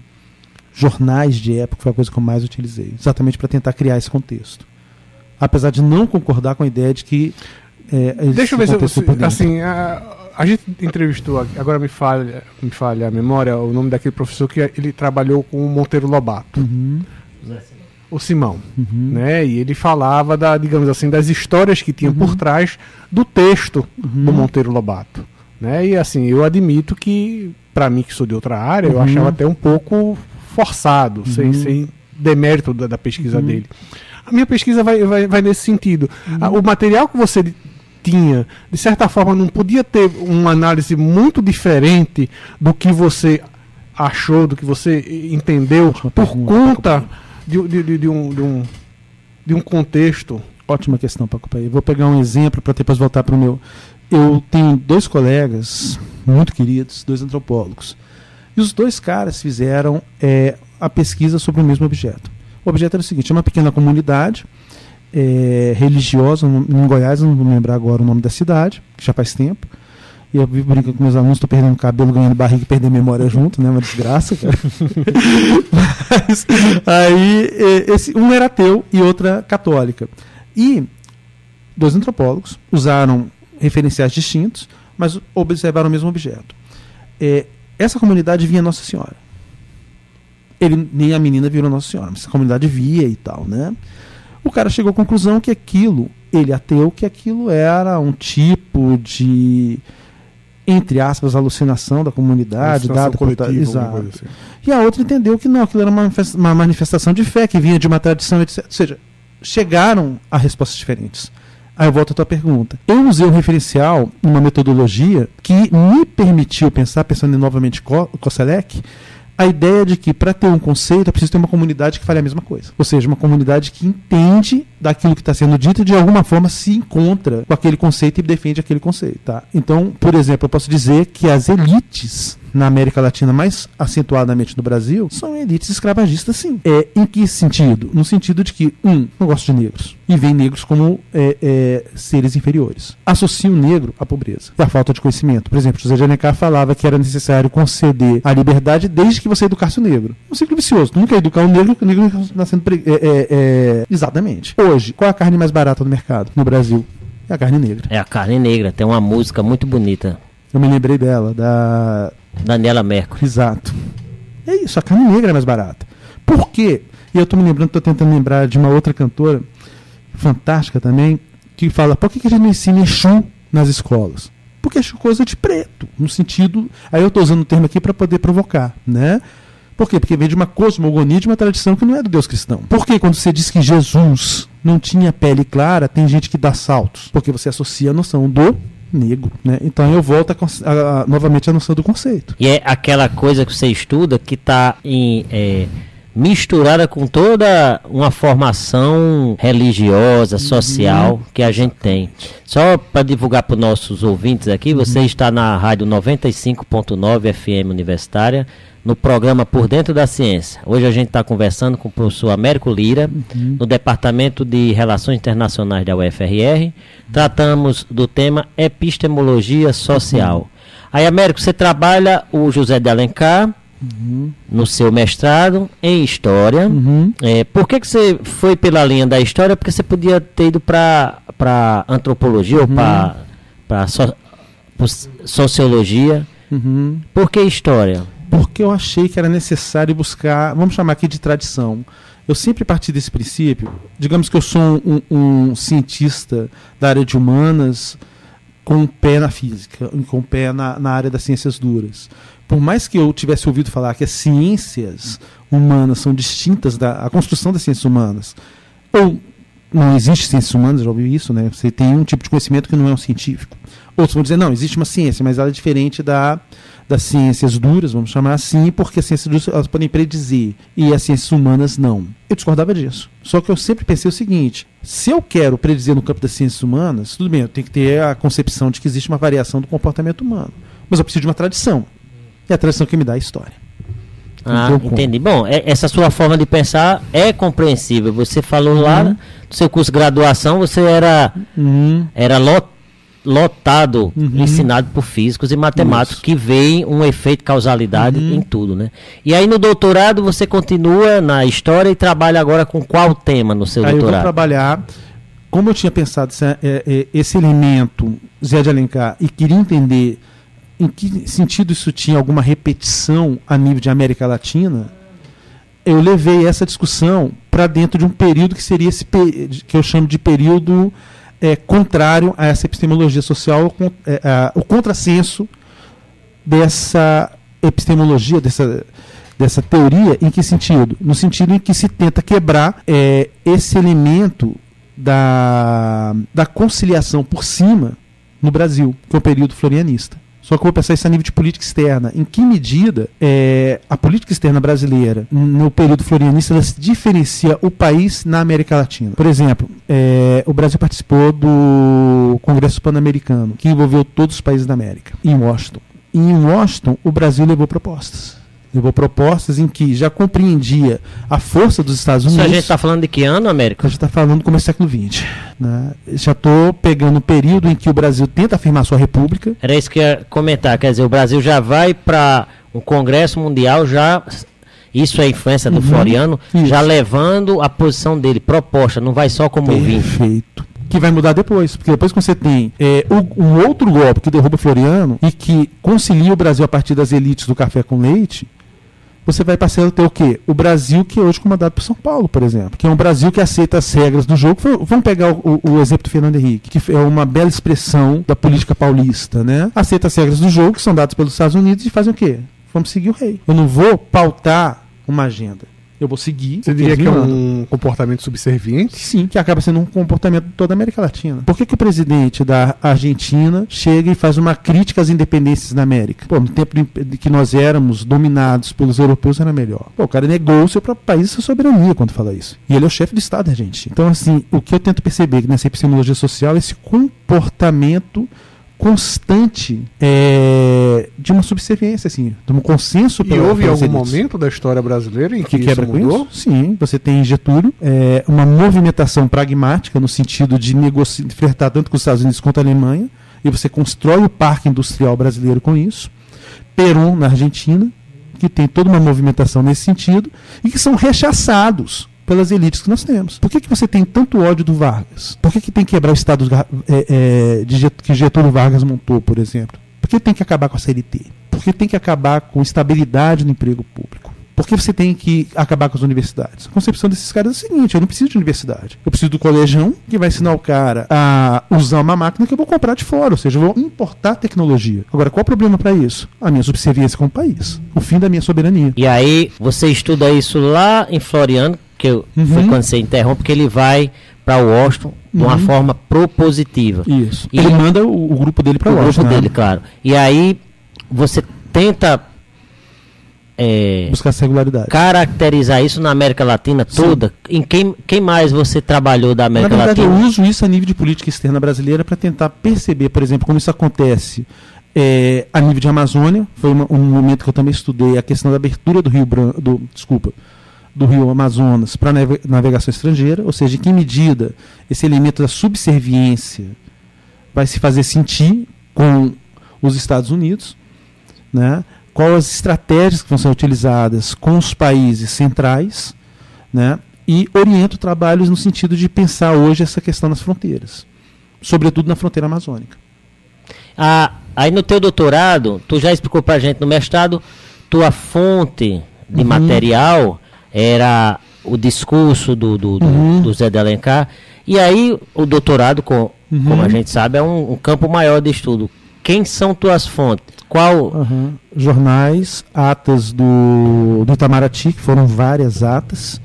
Jornais de época foi a coisa que eu mais utilizei. Exatamente para tentar criar esse contexto. Apesar de não concordar com a ideia de que deixa eu ver se assim, a gente entrevistou, agora me falha a memória, o nome daquele professor que ele trabalhou com o Monteiro Lobato, o Simão, né? E ele falava digamos assim, das histórias que tinham por trás do texto do Monteiro Lobato, né? E assim, eu admito que para mim que sou de outra área, eu achava até um pouco forçado, sem demérito da pesquisa dele. A minha pesquisa vai nesse sentido. O material que você tinha, de certa forma, não podia ter uma análise muito diferente do que você achou, do que você entendeu, por conta de um contexto? Ótima questão, Paco Pai. Vou pegar um exemplo para depois voltar para o meu. Eu tenho 2 colegas muito queridos, 2 antropólogos. E os 2 caras fizeram a pesquisa sobre o mesmo objeto. O objeto era o seguinte: é uma pequena comunidade religiosa em Goiás, não vou lembrar agora o nome da cidade, que já faz tempo. E eu vivo brincando com meus alunos, estou perdendo cabelo, ganhando barriga e perdendo memória junto, né? Uma desgraça, cara. Mas aí, um era ateu e outra católica. E 2 antropólogos usaram referenciais distintos, mas observaram o mesmo objeto. Essa comunidade via Nossa Senhora. Nem a menina viu Nossa Senhora, mas a comunidade via e tal, né? O cara chegou à conclusão que aquilo, ele ateu, que aquilo era um tipo de, entre aspas, alucinação da comunidade, dada coletiva, exato. Assim. E a outra entendeu que não, aquilo era uma manifestação de fé que vinha de uma tradição, etc. Ou seja, chegaram a respostas diferentes. Aí eu volto à tua pergunta. Eu usei um referencial, uma metodologia que me permitiu pensar, pensando novamente Koselleck, a ideia de que para ter um conceito é preciso ter uma comunidade que fale a mesma coisa. Ou seja, uma comunidade que entende daquilo que está sendo dito e de alguma forma se encontra com aquele conceito e defende aquele conceito. Tá? Então, por exemplo, eu posso dizer que as elites na América Latina, mais acentuadamente no Brasil, são elites escravagistas, sim. Em que sentido? No sentido de que, não gosta de negros e veem negros como seres inferiores. Associa o negro à pobreza e à falta de conhecimento. Por exemplo, José de Alencar falava que era necessário conceder a liberdade desde que você educasse o negro. Um ciclo vicioso. Tu não quer educar o negro está sendo exatamente. Hoje, qual é a carne mais barata do mercado no Brasil? É a carne negra. É a carne negra. Tem uma música muito bonita. Eu me lembrei dela, da Daniela Mercury. Exato. É isso, a carne negra é mais barata. Por quê? E eu estou tentando lembrar de uma outra cantora fantástica também, que fala, por que a gente não ensina Exu nas escolas? Porque Exu é coisa de preto, no sentido... Aí eu estou usando o termo aqui para poder provocar, né? Por quê? Porque vem de uma cosmogonia, de uma tradição que não é do Deus cristão. Por que quando você diz que Jesus não tinha pele clara, tem gente que dá saltos? Porque você associa a noção do negro, né? Então eu volto novamente à noção do conceito. E é aquela coisa que você estuda que está misturada com toda uma formação religiosa, social que a gente tem. Só para divulgar para os nossos ouvintes aqui, você está na rádio 95.9 FM Universitária, no programa Por Dentro da Ciência. Hoje a gente está conversando com o professor Américo Lira, no Departamento de Relações Internacionais da UFRR. Tratamos do tema Epistemologia Social. Aí, Américo, você trabalha o José de Alencar no seu mestrado em História. Por que você foi pela linha da História? Porque você podia ter ido para Antropologia ou para Sociologia. Por que História? Porque eu achei que era necessário buscar, vamos chamar aqui de tradição. Eu sempre parti desse princípio. Digamos que eu sou um cientista da área de humanas com o pé na física, com o pé na área das ciências duras. Por mais que eu tivesse ouvido falar que as ciências humanas são distintas da construção das ciências humanas, ou não existe ciências humanas, já ouviu isso, né? Você tem um tipo de conhecimento que não é um científico. Outros vão dizer, não, existe uma ciência, mas ela é diferente das ciências duras, vamos chamar assim, porque as ciências duras elas podem predizer e as ciências humanas não. Eu discordava disso. Só que eu sempre pensei o seguinte, se eu quero predizer no campo das ciências humanas, tudo bem, eu tenho que ter a concepção de que existe uma variação do comportamento humano. Mas eu preciso de uma tradição. E a tradição que me dá é a história. Entendi. Bom, essa sua forma de pensar é compreensível. Você falou lá no seu curso de graduação, você era lotado, ensinado por físicos e matemáticos que veem um efeito causalidade em tudo, né? E aí no doutorado você continua na história e trabalha agora com qual tema no seu doutorado? Eu vou trabalhar, como eu tinha pensado esse elemento Zé de Alencar e queria entender em que sentido isso tinha alguma repetição a nível de América Latina, eu levei essa discussão para dentro de um período que seria esse que eu chamo de período contrário a essa epistemologia social, o contrassenso dessa epistemologia, dessa teoria. Em que sentido? No sentido em que se tenta quebrar esse elemento da conciliação por cima no Brasil, que é o período florianista. Só que eu vou pensar isso a nível de política externa. Em que medida a política externa brasileira, no período florianista, ela se diferencia o país na América Latina? Por exemplo, o Brasil participou do Congresso Pan-Americano, que envolveu todos os países da América, em Washington. E em Washington, o Brasil levou propostas. Levou propostas em que já compreendia a força dos Estados Unidos. Isso a gente está falando de que ano, América? A gente está falando do começo do século XX. Né? Já estou pegando o período em que o Brasil tenta afirmar sua república. Era isso que eu ia comentar. Quer dizer, o Brasil já vai para um Congresso Mundial, já... Isso é a influência do Floriano, já levando a posição dele, proposta, não vai só como ouvinte. Perfeito. Que vai mudar depois, porque depois que você tem um outro golpe que derruba Floriano e que concilia o Brasil a partir das elites do café com leite, você vai passar a ter o quê? O Brasil que é hoje comandado por São Paulo, por exemplo, que é um Brasil que aceita as regras do jogo. Vamos pegar o exemplo do Fernando Henrique, que é uma bela expressão da política paulista, né? Aceita as regras do jogo que são dadas pelos Estados Unidos e fazem o quê? Vamos seguir o rei. Eu não vou pautar uma agenda. Eu vou seguir. Você diria que é um comportamento subserviente? Sim, que acaba sendo um comportamento de toda a América Latina. Por que o presidente da Argentina chega e faz uma crítica às independências na América? Pô, no tempo de que nós éramos dominados pelos europeus era melhor. Pô, o cara negou o seu próprio país e sua soberania quando fala isso. E ele é o chefe do Estado da Argentina. Então, assim, o que eu tento perceber nessa epistemologia social é esse comportamento constante de uma subserviência, assim, de um consenso. E houve algum momento da história brasileira em que quebra isso mudou? Com isso? Sim, você tem em Getúlio uma movimentação pragmática no sentido de flertar tanto com os Estados Unidos quanto a Alemanha, e você constrói o parque industrial brasileiro com isso. Perón na Argentina, que tem toda uma movimentação nesse sentido, e que são rechaçados pelas elites que nós temos. Por que você tem tanto ódio do Vargas? Por que tem que quebrar o Estado que Getúlio Vargas montou, por exemplo? Por que tem que acabar com a CLT? Por que tem que acabar com estabilidade no emprego público? Por que você tem que acabar com as universidades? A concepção desses caras é a seguinte: eu não preciso de universidade. Eu preciso do colegião, que vai ensinar o cara a usar uma máquina que eu vou comprar de fora, ou seja, eu vou importar tecnologia. Agora, qual é o problema para isso? A minha subserviência como país. O fim da minha soberania. E aí, você estuda isso lá em Floriano, que foi quando você interrompe, porque ele vai para Washington de uma forma propositiva. Isso. E ele manda o grupo dele para Washington. O grupo dele, claro. E aí você tenta buscar essa regularidade. Caracterizar isso na América Latina toda. Em quem mais você trabalhou da América Latina? Na verdade, eu uso isso a nível de política externa brasileira para tentar perceber, por exemplo, como isso acontece a nível de Amazônia. Foi um momento que eu também estudei a questão da abertura do Rio Branco, do Rio Amazonas para navegação estrangeira, ou seja, em que medida esse elemento da subserviência vai se fazer sentir com os Estados Unidos, né? Quais as estratégias que vão ser utilizadas com os países centrais, né? E oriento trabalhos no sentido de pensar hoje essa questão nas fronteiras, sobretudo na fronteira amazônica. Aí no teu doutorado, tu já explicou para a gente no mestrado, tua fonte de material era o discurso do Zé de Alencar, e aí o doutorado, como a gente sabe, é um campo maior de estudo. Quem são tuas fontes? Qual? Jornais, atas do Itamaraty, que foram várias atas,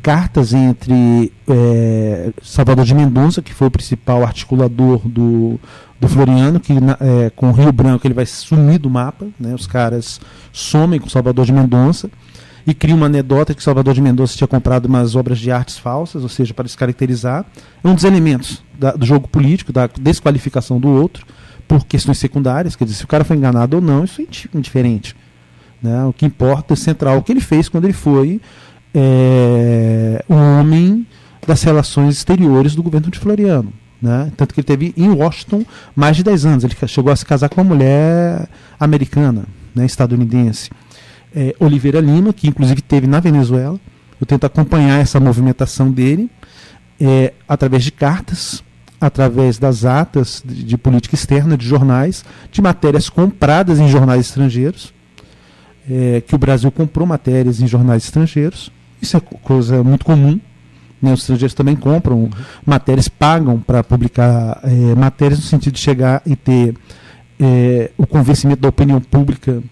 cartas entre Salvador de Mendonça, que foi o principal articulador do Floriano, que com o Rio Branco ele vai sumir do mapa, né? Os caras somem com Salvador de Mendonça, e cria uma anedota que Salvador de Mendonça tinha comprado umas obras de artes falsas, ou seja, para descaracterizar. É um dos elementos do jogo político, da desqualificação do outro, por questões secundárias. Quer dizer, se o cara foi enganado ou não, isso é indiferente, né? O que importa é central o que ele fez quando ele foi um homem das relações exteriores do governo de Floriano, né? Tanto que ele teve em Washington mais de 10 anos. Ele chegou a se casar com uma mulher americana, né, estadunidense. Oliveira Lima, que inclusive teve na Venezuela. Eu tento acompanhar essa movimentação dele através de cartas, através das atas de política externa, de jornais, de matérias compradas em jornais estrangeiros, que o Brasil comprou matérias em jornais estrangeiros. Isso é coisa muito comum, né? Os estrangeiros também compram matérias, pagam para publicar matérias, no sentido de chegar e ter o convencimento da opinião pública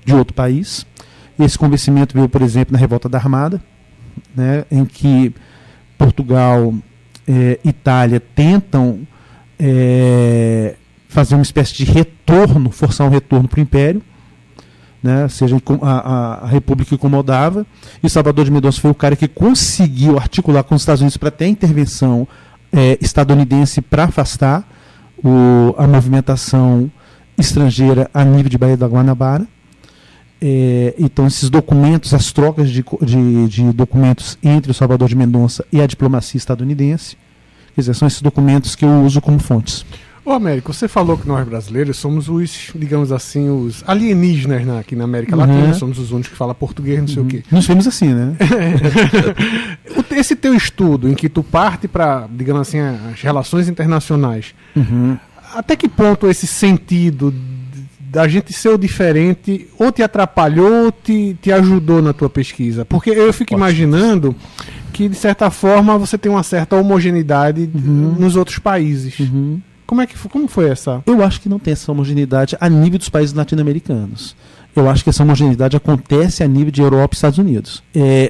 de outro país. Esse convencimento veio, por exemplo, na Revolta da Armada, né, em que Portugal Itália tentam fazer uma espécie de retorno, forçar um retorno para o Império, né, seja a República que incomodava, e Salvador de Mendonça foi o cara que conseguiu articular com os Estados Unidos para ter a intervenção estadunidense para afastar a movimentação estrangeira a nível de Baía da Guanabara. Então esses documentos, as trocas de documentos entre o Salvador de Mendonça e a diplomacia estadunidense, quer dizer, são esses documentos que eu uso como fontes. Ô Américo, você falou que nós brasileiros somos os, digamos assim, os alienígenas aqui na América Latina, somos os únicos que falam português, não sei o quê. Nos vemos assim, né? Esse teu estudo, em que tu parte para, digamos assim, as relações internacionais, até que ponto esse sentido da gente ser o diferente ou te atrapalhou ou te ajudou na tua pesquisa? Porque eu fico imaginando que, de certa forma, você tem uma certa homogeneidade nos outros países. Como foi essa? Eu acho que não tem essa homogeneidade a nível dos países latino-americanos. Eu acho que essa homogeneidade acontece a nível de Europa e Estados Unidos.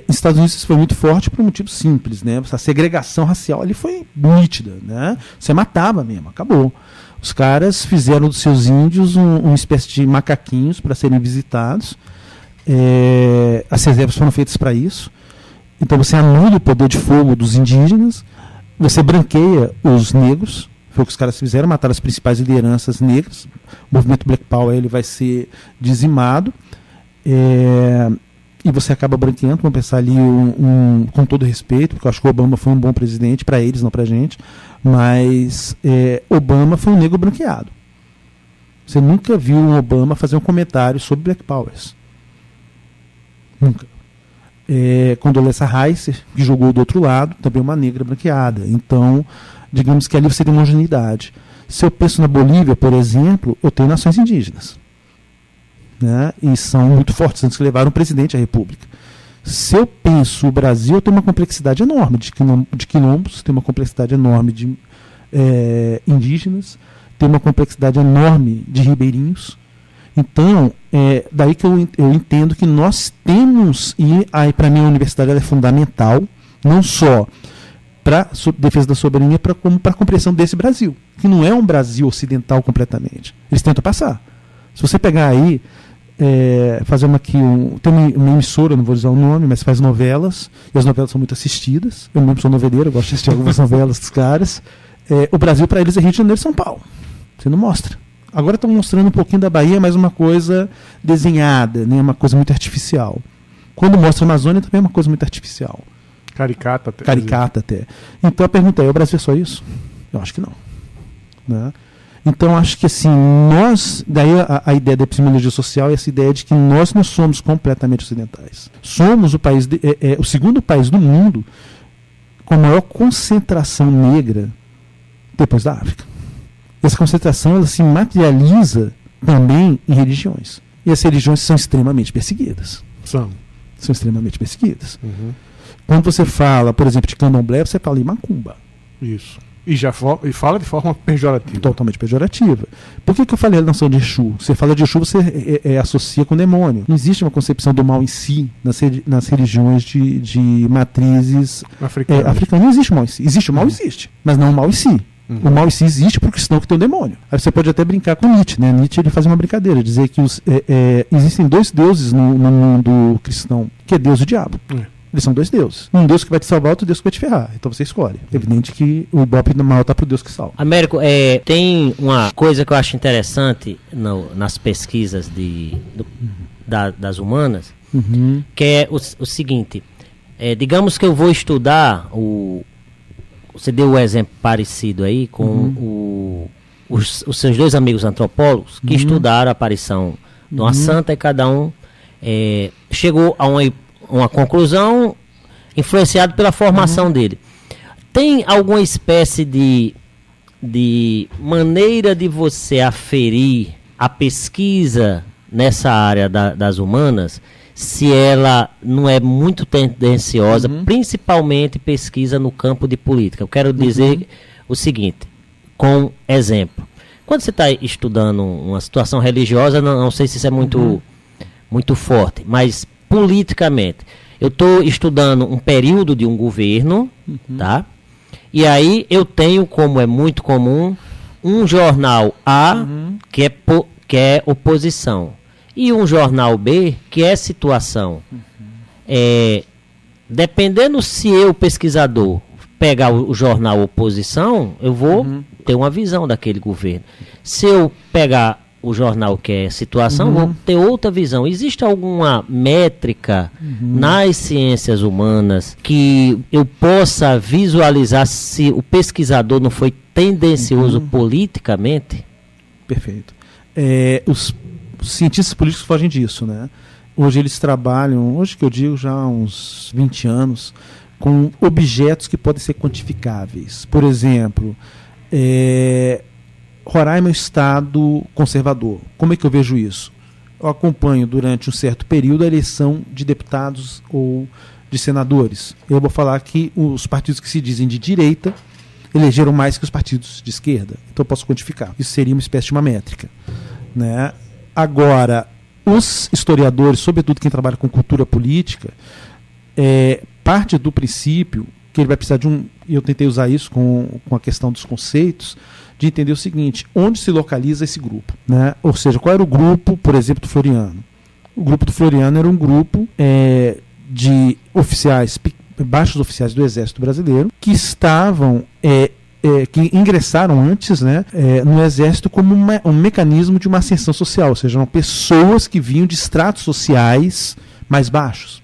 Nos Estados Unidos isso foi muito forte por um motivo simples, né? A segregação racial ali foi nítida, né? Você matava mesmo, acabou. Os caras fizeram dos seus índios uma espécie de macaquinhos para serem visitados. As reservas foram feitas para isso. Então você anula o poder de fogo dos indígenas, você branqueia os negros. Foi o que os caras fizeram, mataram as principais lideranças negras. O movimento Black Power ele vai ser dizimado. E você acaba branqueando. Vamos pensar ali com todo respeito, porque eu acho que o Obama foi um bom presidente, para eles, não para a gente. Mas Obama foi um negro branqueado. Você nunca viu o Obama fazer um comentário sobre Black Powers. Nunca. Condoleezza Rice, que jogou do outro lado, também uma negra branqueada. Então, digamos que ali você tem uma homogeneidade. Se eu penso na Bolívia, por exemplo, eu tenho nações indígenas, né? E são muito fortes, antes que levaram o presidente à República. Se eu penso o Brasil, eu tenho uma complexidade enorme de quilombos, tem uma complexidade enorme de indígenas, tem uma complexidade enorme de ribeirinhos. Então, daí que eu entendo que nós temos, e aí para mim a universidade ela é fundamental, não só para defesa da soberania, como para a compreensão desse Brasil, que não é um Brasil ocidental completamente. Eles tentam passar. Se você pegar aí, fazer tem uma emissora, não vou usar o nome, mas faz novelas, e as novelas são muito assistidas. Eu mesmo sou noveleiro, eu gosto de assistir algumas novelas dos caras. O Brasil para eles é Rio de Janeiro e São Paulo. Você não mostra. Agora estão mostrando um pouquinho da Bahia, mas uma coisa desenhada, né? Uma coisa muito artificial. Quando mostra a Amazônia, também é uma coisa muito artificial. Caricata até. Caricata até. Então a pergunta é, o Brasil é só isso? Eu acho que não. Né? Então acho que assim, daí a ideia da epistemologia social é essa ideia de que nós não somos completamente ocidentais. Somos o segundo país do mundo com a maior concentração negra depois da África. Essa concentração ela se materializa também em religiões. E as religiões são extremamente perseguidas. São extremamente perseguidas. Quando você fala, por exemplo, de candomblé, você fala em macumba. Isso. E fala de forma pejorativa. Totalmente pejorativa. Por que eu falei a noção de Exu? Você fala de Exu, você associa com o demônio. Não existe uma concepção do mal em si nas religiões de matrizes africanas. Não existe o mal em si. Existe o mal, existe. Mas não o mal em si. O mal em si existe para o cristão que tem o demônio. Aí você pode até brincar com Nietzsche, né? Nietzsche ele faz uma brincadeira, dizer que existem dois deuses no mundo cristão, que é Deus e o diabo. Eles são dois deuses. Um Deus que vai te salvar, outro Deus que vai te ferrar. Então você escolhe. É evidente que o ibope maior está para o Deus que salva. Américo, tem uma coisa que eu acho interessante nas pesquisas das humanas, que é o seguinte. Digamos que eu vou estudar você deu um exemplo parecido aí com os seus dois amigos antropólogos que estudaram a aparição de uma santa e cada um chegou a uma conclusão influenciado pela formação dele. Tem alguma espécie de maneira de você aferir a pesquisa nessa área das humanas, se ela não é muito tendenciosa, principalmente pesquisa no campo de política? Eu quero dizer o seguinte, com exemplo. Quando você está estudando uma situação religiosa, não sei se isso é muito forte, mas politicamente, eu estou estudando um período de um governo, tá? E aí eu tenho, como é muito comum, um jornal A que é oposição e um jornal B que é situação. Dependendo se eu, pesquisador, pegar o jornal oposição, eu vou ter uma visão daquele governo. Se eu pegar o jornal que é situação, vou ter outra visão. Existe alguma métrica nas ciências humanas que eu possa visualizar se o pesquisador não foi tendencioso politicamente? Perfeito. Os cientistas políticos fogem disso, né? Hoje eles trabalham, hoje que eu digo já há uns 20 anos, com objetos que podem ser quantificáveis. Por exemplo, Roraima é um estado conservador. Como é que eu vejo isso? Eu acompanho durante um certo período a eleição de deputados ou de senadores. Eu vou falar que os partidos que se dizem de direita elegeram mais que os partidos de esquerda. Então eu posso quantificar. Isso seria uma espécie de uma métrica, né? Agora, os historiadores, sobretudo quem trabalha com cultura política, parte do princípio que ele vai precisar de e eu tentei usar isso com a questão dos conceitos, de entender o seguinte: onde se localiza esse grupo, né? Ou seja, qual era o grupo, por exemplo, do Floriano? O grupo do Floriano era um grupo de oficiais, baixos oficiais do Exército Brasileiro, que estavam, que ingressaram antes, né, no Exército como um mecanismo de uma ascensão social, ou seja, eram pessoas que vinham de estratos sociais mais baixos.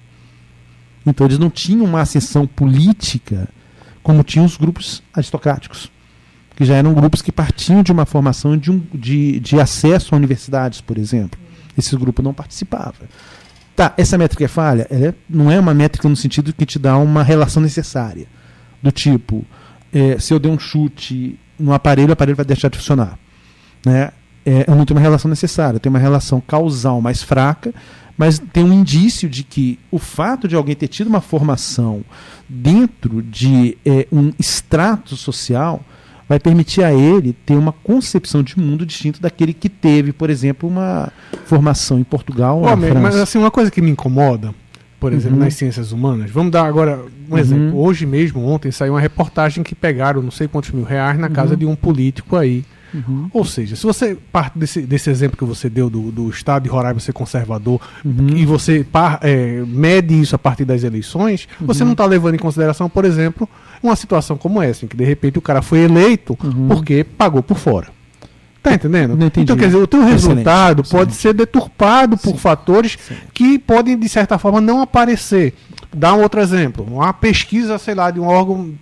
Então eles não tinham uma ascensão política como tinham os grupos aristocráticos, que já eram grupos que partiam de uma formação de acesso a universidades, por exemplo. Esse grupo não participava. Tá, essa métrica é falha? Ela não é uma métrica no sentido que te dá uma relação necessária. Do tipo, se eu der um chute no aparelho, o aparelho vai deixar de funcionar. Né? Eu não tenho uma relação necessária, eu tenho uma relação causal mais fraca, mas tem um indício de que o fato de alguém ter tido uma formação dentro de um extrato social vai permitir a ele ter uma concepção de mundo distinto daquele que teve, por exemplo, uma formação em Portugal ou na França. Mas assim, uma coisa que me incomoda, por exemplo, nas ciências humanas, vamos dar agora um exemplo. Hoje mesmo, ontem, saiu uma reportagem que pegaram não sei quantos R$1.000 na casa de um político aí. Ou seja, se você parte desse exemplo que você deu do estado de Roraima ser conservador e você mede isso a partir das eleições, você não está levando em consideração, por exemplo, uma situação como essa, em que de repente o cara foi eleito porque pagou por fora. Tá entendendo? Então, quer dizer, o teu resultado pode ser deturpado por fatores que podem, de certa forma, não aparecer. Dá um outro exemplo. Uma pesquisa, sei lá, de um órgão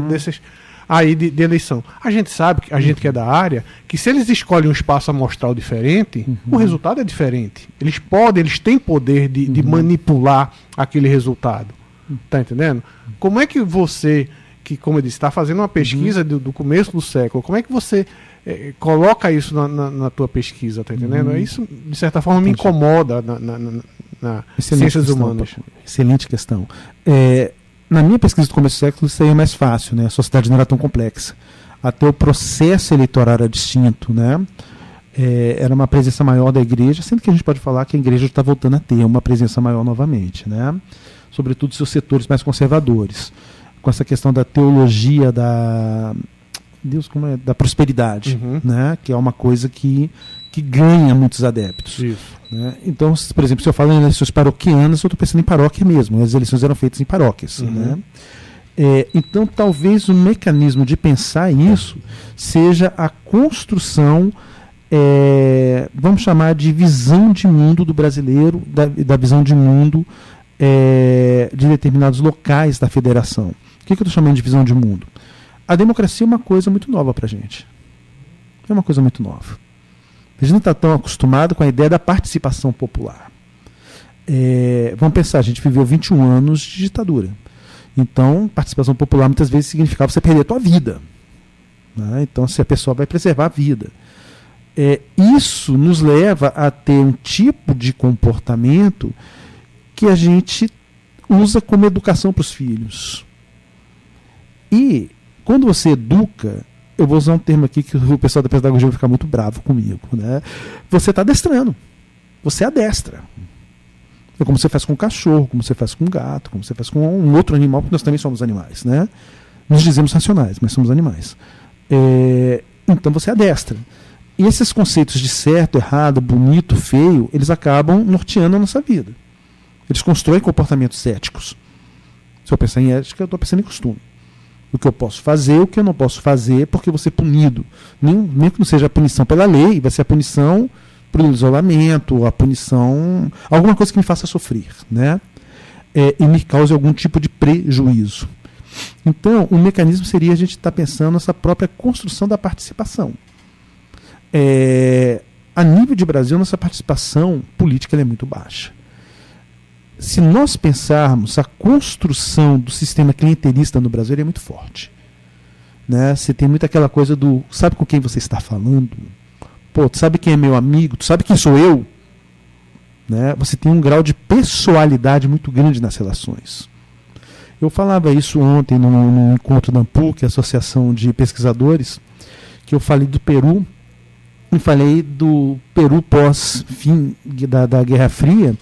desses aí de eleição. A gente sabe, a gente que é da área, que se eles escolhem um espaço amostral diferente, o resultado é diferente. Eles têm poder de manipular aquele resultado. Tá entendendo? Como é que você, que, como eu disse, está fazendo uma pesquisa do começo do século, como é que você coloca isso na tua pesquisa, tá entendendo? Isso, de certa forma, me incomoda na ciências humanas. Excelente questão. Na minha pesquisa do começo do século, isso aí é mais fácil, né? A sociedade não era tão complexa. Até o processo eleitoral era distinto, né? Era uma presença maior da igreja, sendo que a gente pode falar que a igreja está voltando a ter uma presença maior novamente, né? Sobretudo seus setores mais conservadores, com essa questão da teologia da prosperidade, né? Que é uma coisa que ganha muitos adeptos. Né? Então, por exemplo, se eu falo em eleições paroquianas, eu estou pensando em paróquia mesmo. As eleições eram feitas em paróquias. Né? Então, talvez o mecanismo de pensar isso seja a construção, vamos chamar de visão de mundo do brasileiro, da visão de mundo de determinados locais da federação. O que eu estou chamando de visão de mundo? A democracia é uma coisa muito nova para a gente. É uma coisa muito nova. A gente não está tão acostumado com a ideia da participação popular. Vamos pensar, a gente viveu 21 anos de ditadura. Então, participação popular muitas vezes significava você perder a tua vida. Né? Então, se a pessoa vai preservar a vida. Isso nos leva a ter um tipo de comportamento que a gente usa como educação para os filhos. E, quando você educa, eu vou usar um termo aqui que o pessoal da pedagogia vai ficar muito bravo comigo, né? Você está adestrando. Você adestra. É como você faz com um cachorro, como você faz com um gato, como você faz com um outro animal, porque nós também somos animais, né? Nos dizemos racionais, mas somos animais. Então você adestra. E esses conceitos de certo, errado, bonito, feio, eles acabam norteando a nossa vida. Eles constroem comportamentos éticos. Se eu pensar em ética, eu estou pensando em costume. O que eu posso fazer, o que eu não posso fazer, porque eu vou ser punido. Nem que não seja a punição pela lei, vai ser a punição pelo isolamento, a punição, alguma coisa que me faça sofrer, né? E me cause algum tipo de prejuízo. Então, o mecanismo seria a gente estar pensando nessa própria construção da participação. A nível de Brasil, nossa participação política é muito baixa. Se nós pensarmos, a construção do sistema clientelista no Brasil é muito forte. Né? Você tem muito aquela coisa do, sabe com quem você está falando? Pô, tu sabe quem é meu amigo? Tu sabe quem sou eu? Né? Você tem um grau de pessoalidade muito grande nas relações. Eu falava isso ontem no encontro da AMPU, que é a Associação de Pesquisadores, que eu falei do Peru, e falei do Peru pós-fim da Guerra Fria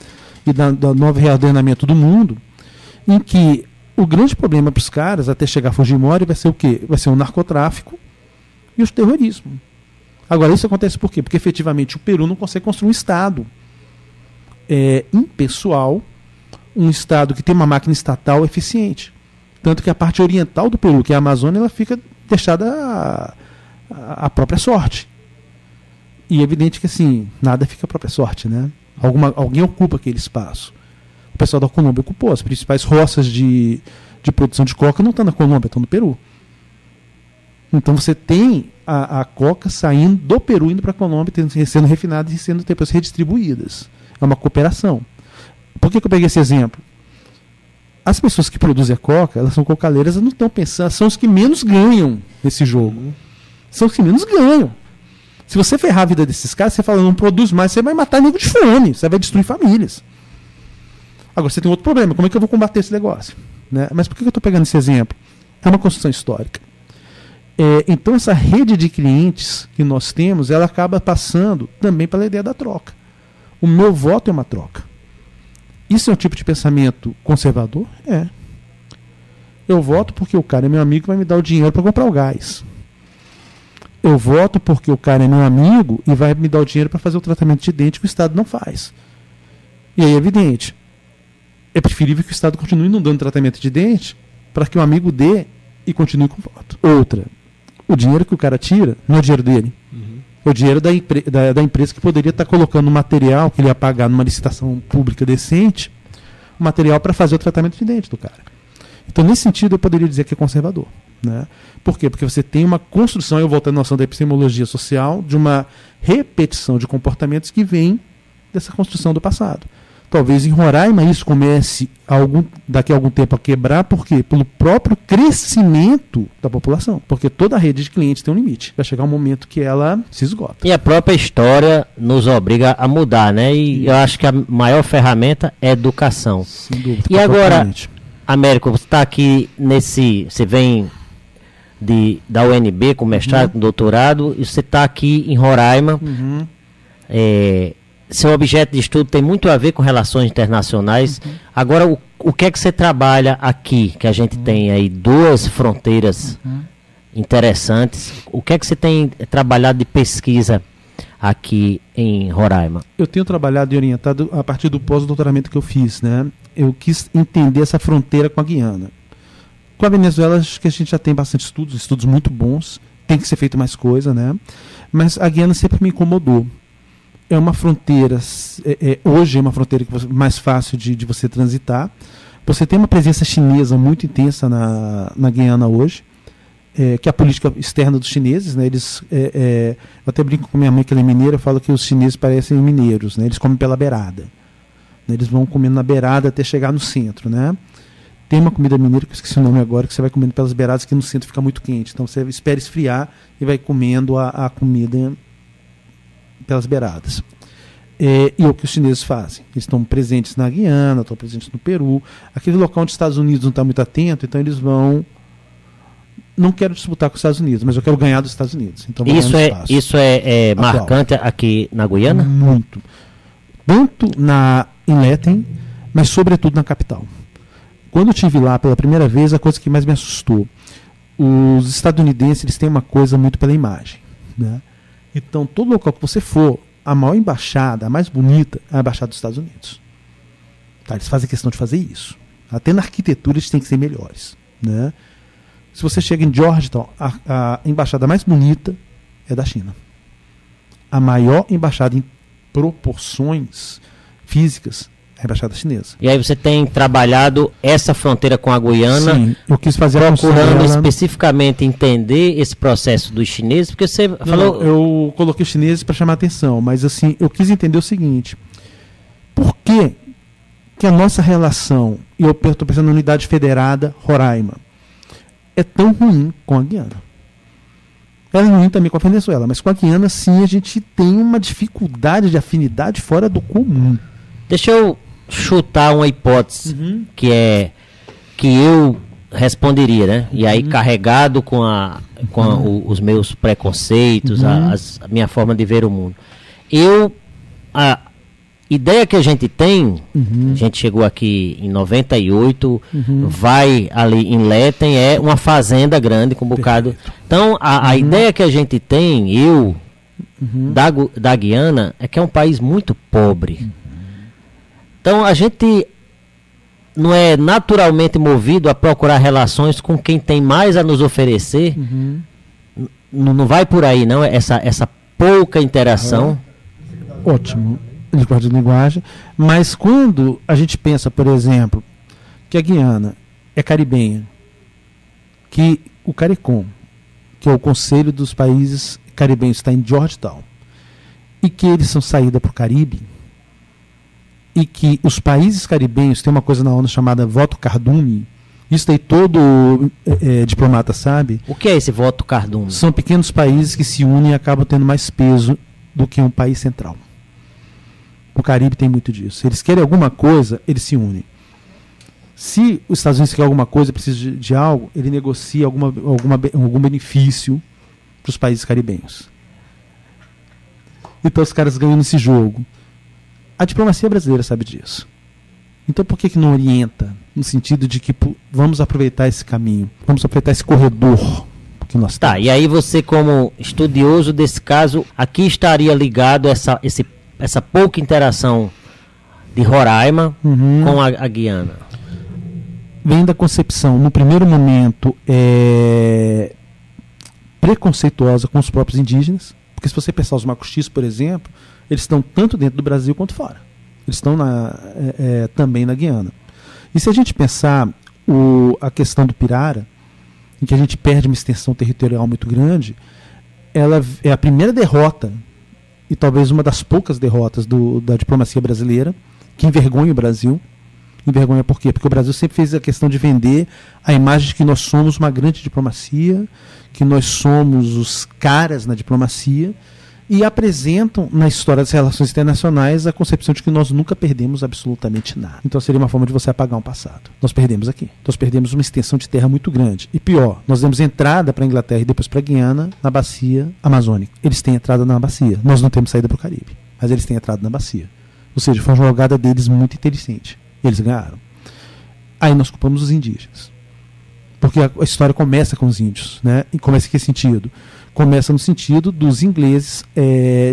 e do novo reordenamento do mundo, em que o grande problema para os caras, até chegar a Fujimori, vai ser o quê? Vai ser o narcotráfico e o terrorismo. Agora, isso acontece por quê? Porque, efetivamente, o Peru não consegue construir um Estado impessoal, um Estado que tem uma máquina estatal eficiente. Tanto que a parte oriental do Peru, que é a Amazônia, ela fica deixada à própria sorte. E é evidente que, assim, nada fica à própria sorte, né? Alguém ocupa aquele espaço. O pessoal da Colômbia ocupou. As principais roças de produção de coca não estão na Colômbia, estão no Peru. Então você tem a coca saindo do Peru, indo para a Colômbia, sendo refinadas e sendo depois redistribuídas. É uma cooperação. Por que eu peguei esse exemplo? As pessoas que produzem a coca, elas são cocaleiras, elas não estão pensando, são os que menos ganham nesse jogo. São os que menos ganham. Se você ferrar a vida desses caras, você fala, não produz mais, você vai matar nego de fome, você vai destruir famílias. Agora, você tem outro problema, como é que eu vou combater esse negócio? Né? Mas por que eu estou pegando esse exemplo? É uma construção histórica. Então, essa rede de clientes que nós temos, ela acaba passando também pela ideia da troca. O meu voto é uma troca. Isso é um tipo de pensamento conservador? É. Eu voto porque o cara é meu amigo e vai me dar o dinheiro para comprar o gás. Eu voto porque o cara é meu amigo e vai me dar o dinheiro para fazer o tratamento de dente que o Estado não faz. E aí é evidente. É preferível que o Estado continue não dando tratamento de dente para que o amigo dê e continue com o voto. Outra, o dinheiro que o cara tira não é o dinheiro dele. É o dinheiro da empresa que poderia estar colocando material que ele ia pagar numa licitação pública decente, material para fazer o tratamento de dente do cara. Então, nesse sentido, eu poderia dizer que é conservador. Né? Por quê? Porque você tem uma construção, eu volto à noção da epistemologia social, de uma repetição de comportamentos que vem dessa construção do passado. Talvez em Roraima isso comece daqui a algum tempo a quebrar, por quê? Pelo próprio crescimento da população. Porque toda a rede de clientes tem um limite. Vai chegar um momento que ela se esgota. E a própria história nos obriga a mudar, né? E eu acho que a maior ferramenta é a educação. Sem dúvida. E agora, Américo, você está aqui você vem da UNB com mestrado, com doutorado, e você está aqui em Roraima. Seu objeto de estudo tem muito a ver com relações internacionais. Agora, o que é que você trabalha aqui, que a gente tem aí duas fronteiras interessantes? O que é que você tem trabalhado de pesquisa aqui em Roraima? Eu tenho trabalhado e orientado a partir do pós-doutoramento que eu fiz, né? Eu quis entender essa fronteira com a Guiana. Com a Venezuela, acho que a gente já tem bastante estudos muito bons, tem que ser feito mais coisa, né? Mas a Guiana sempre me incomodou. É uma fronteira, hoje é uma fronteira mais fácil de você transitar. Você tem uma presença chinesa muito intensa na Guiana hoje, que é a política externa dos chineses, né? Eu até brinco com minha mãe, que ela é mineira, eu falo que os chineses parecem mineiros, né? Eles comem pela beirada. Eles vão comendo na beirada até chegar no centro, né? Tem uma comida mineira, que eu esqueci o nome agora, que você vai comendo pelas beiradas, que no centro fica muito quente. Então você espera esfriar e vai comendo a comida pelas beiradas. E o que os chineses fazem? Eles estão presentes na Guiana, estão presentes no Peru. Aquele local onde os Estados Unidos não está muito atento, então eles vão... Não quero disputar com os Estados Unidos, mas eu quero ganhar dos Estados Unidos. Então isso é marcante aqui na Guiana? Muito. Tanto em Léten, mas sobretudo na capital. Quando eu estive lá pela primeira vez, a coisa que mais me assustou, os estadunidenses eles têm uma coisa muito pela imagem, né? Então, todo local que você for, a maior embaixada, a mais bonita, é a embaixada dos Estados Unidos. Tá? Eles fazem questão de fazer isso. Até na arquitetura eles têm que ser melhores, né? Se você chega em Georgetown, a embaixada mais bonita é da China. A maior embaixada em proporções físicas é a embaixada chinesa. E aí você tem trabalhado essa fronteira com a Guiana. Sim, eu quis fazer procurando especificamente entender esse processo dos chineses, porque você falou... Eu coloquei os chineses para chamar a atenção, mas assim, eu quis entender o seguinte: por que a nossa relação, e eu estou pensando na unidade federada Roraima, é tão ruim com a Guiana? Ela é ruim também com a Venezuela, mas com a Guiana, sim, a gente tem uma dificuldade de afinidade fora do comum. Deixa eu chutar uma hipótese que eu responderia, né? E aí, carregado com os meus preconceitos, a minha forma de ver o mundo. A ideia que a gente tem, a gente chegou aqui em 98, vai ali em Letem, é uma fazenda grande com um bocado. Então, a ideia que a gente tem, da Guiana, é que é um país muito pobre. Então, a gente não é naturalmente movido a procurar relações com quem tem mais a nos oferecer. Não vai por aí, não, essa pouca interação. Ótimo. De linguagem, mas quando a gente pensa, por exemplo, que a Guiana é caribenha, que o CARICOM, que é o Conselho dos Países Caribenhos, está em Georgetown, e que eles são saída para o Caribe, e que os países caribenhos têm uma coisa na ONU chamada voto cardume, isso aí todo diplomata sabe. O que é esse voto cardume? São pequenos países que se unem e acabam tendo mais peso do que um país central. O Caribe tem muito disso. Eles querem alguma coisa, eles se unem. Se os Estados Unidos querem alguma coisa, precisa de algo, ele negocia algum benefício para os países caribenhos. Então os caras ganham nesse jogo. A diplomacia brasileira sabe disso. Então por que não orienta? No sentido de que vamos aproveitar esse caminho, vamos aproveitar esse corredor que nós temos. Tá, e aí você, como estudioso desse caso, aqui estaria ligado essa pouca interação de Roraima com a Guiana? Vem da concepção, no primeiro momento, preconceituosa com os próprios indígenas, porque se você pensar os macuxis, por exemplo, eles estão tanto dentro do Brasil quanto fora. Eles estão também na Guiana. E se a gente pensar a questão do Pirara, em que a gente perde uma extensão territorial muito grande, ela é a primeira derrota e talvez uma das poucas derrotas da diplomacia brasileira, que envergonha o Brasil. Envergonha por quê? Porque o Brasil sempre fez a questão de vender a imagem de que nós somos uma grande diplomacia, que nós somos os caras na diplomacia, e apresentam na história das relações internacionais a concepção de que nós nunca perdemos absolutamente nada. Então seria uma forma de você apagar um passado. Nós perdemos aqui. Nós perdemos uma extensão de terra muito grande. E pior, nós demos entrada para a Inglaterra e depois para a Guiana na bacia amazônica. Eles têm entrada na bacia. Nós não temos saída para o Caribe. Mas eles têm entrada na bacia. Ou seja, foi uma jogada deles muito inteligente. Eles ganharam. Aí nós culpamos os indígenas. Porque a história começa com os índios, né? E começa em que sentido? Começa no sentido dos ingleses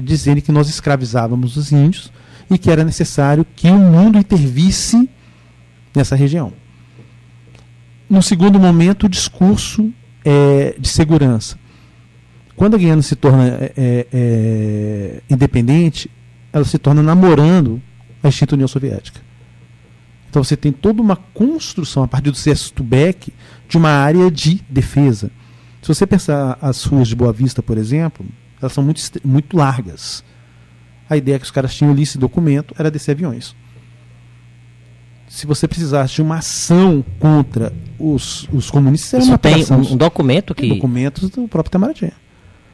dizerem que nós escravizávamos os índios e que era necessário que o mundo intervisse nessa região. No segundo momento, o discurso de segurança. Quando a Guiana se torna independente, ela se torna namorando a extinta União Soviética. Então você tem toda uma construção, a partir do Sexto Beck, de uma área de defesa. Se você pensar as ruas de Boa Vista, por exemplo, elas são muito largas. A ideia que os caras tinham ali, esse documento, era descer aviões. Se você precisasse de uma ação contra os comunistas, era uma operação. Tem um documento que... Documentos do próprio Itamaraty.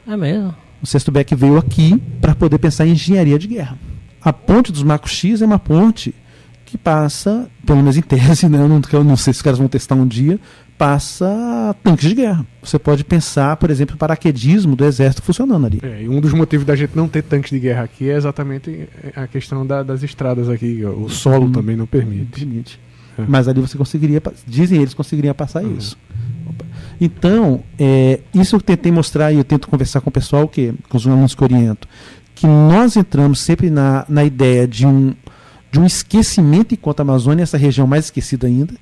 É mesmo? O Sexto Beck veio aqui para poder pensar em engenharia de guerra. A ponte dos Macuxis é uma ponte que passa, pelo menos em tese, né? Eu não sei se os caras vão testar um dia, passa tanques de guerra. Você pode pensar, por exemplo, o paraquedismo do exército funcionando ali. E um dos motivos da gente não ter tanques de guerra aqui é exatamente a questão das estradas aqui. O solo também não permite. Mas ali você conseguiria, dizem eles, conseguiriam passar isso. Então, isso eu tentei mostrar e eu tento conversar com o pessoal, com os alunos que oriento, que nós entramos sempre na ideia de um esquecimento enquanto a Amazônia, essa região mais esquecida ainda,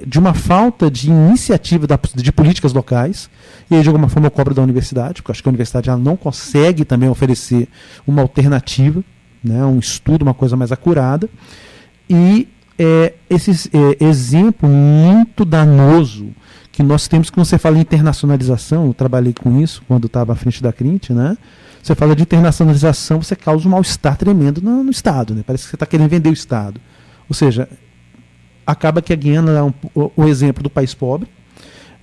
de uma falta de iniciativa de políticas locais, e aí de alguma forma eu cobro da universidade, porque eu acho que a universidade ela não consegue também oferecer uma alternativa, né, um estudo, uma coisa mais acurada, e esse exemplo muito danoso que nós temos, quando você fala em internacionalização, eu trabalhei com isso quando estava à frente da CRINT, né? Você fala de internacionalização, você causa um mal-estar tremendo no Estado, né? Parece que você está querendo vender o Estado. Ou seja, acaba que a Guiana é o exemplo do país pobre,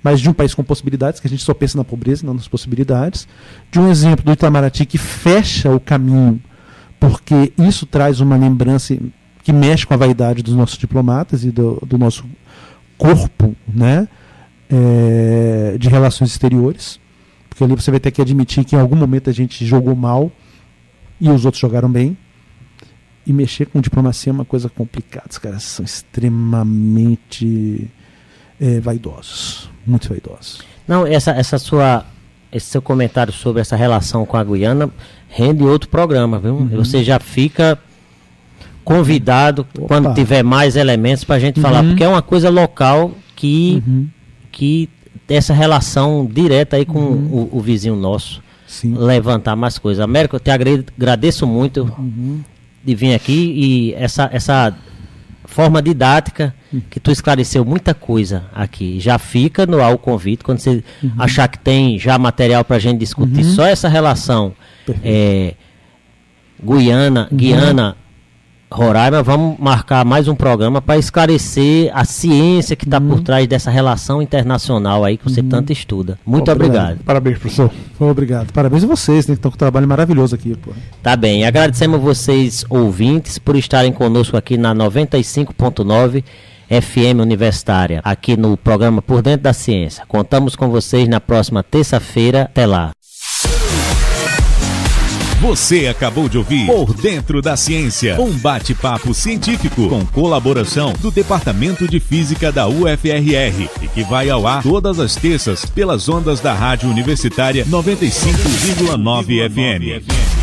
mas de um país com possibilidades, que a gente só pensa na pobreza, não nas possibilidades, de um exemplo do Itamaraty que fecha o caminho, porque isso traz uma lembrança que mexe com a vaidade dos nossos diplomatas e do nosso corpo, né, de relações exteriores, porque ali você vai ter que admitir que em algum momento a gente jogou mal e os outros jogaram bem, e mexer com diplomacia é uma coisa complicada. Os caras são extremamente vaidosos, muito vaidosos. Não, esse seu comentário sobre essa relação com a Guiana rende outro programa, viu? Uhum. Você já fica convidado quando tiver mais elementos para a gente falar, porque é uma coisa local que essa relação direta aí com o vizinho nosso. Sim. Levantar mais coisas. Américo, eu te agradeço muito de vir aqui e essa forma didática que tu esclareceu muita coisa aqui. Já fica no ar o convite, quando você achar que tem já material para a gente discutir só essa relação Guiana, Roraima, vamos marcar mais um programa para esclarecer a ciência que está por trás dessa relação internacional aí que você tanto estuda. Muito obrigado. Parabéns, professor. Obrigado. Parabéns a vocês, né, que estão com um trabalho maravilhoso aqui. Pô. Tá bem. Agradecemos vocês, ouvintes, por estarem conosco aqui na 95.9 FM Universitária, aqui no programa Por Dentro da Ciência. Contamos com vocês na próxima terça-feira. Até lá. Você acabou de ouvir Por Dentro da Ciência, um bate-papo científico com colaboração do Departamento de Física da UFRR e que vai ao ar todas as terças pelas ondas da Rádio Universitária 95,9 FM.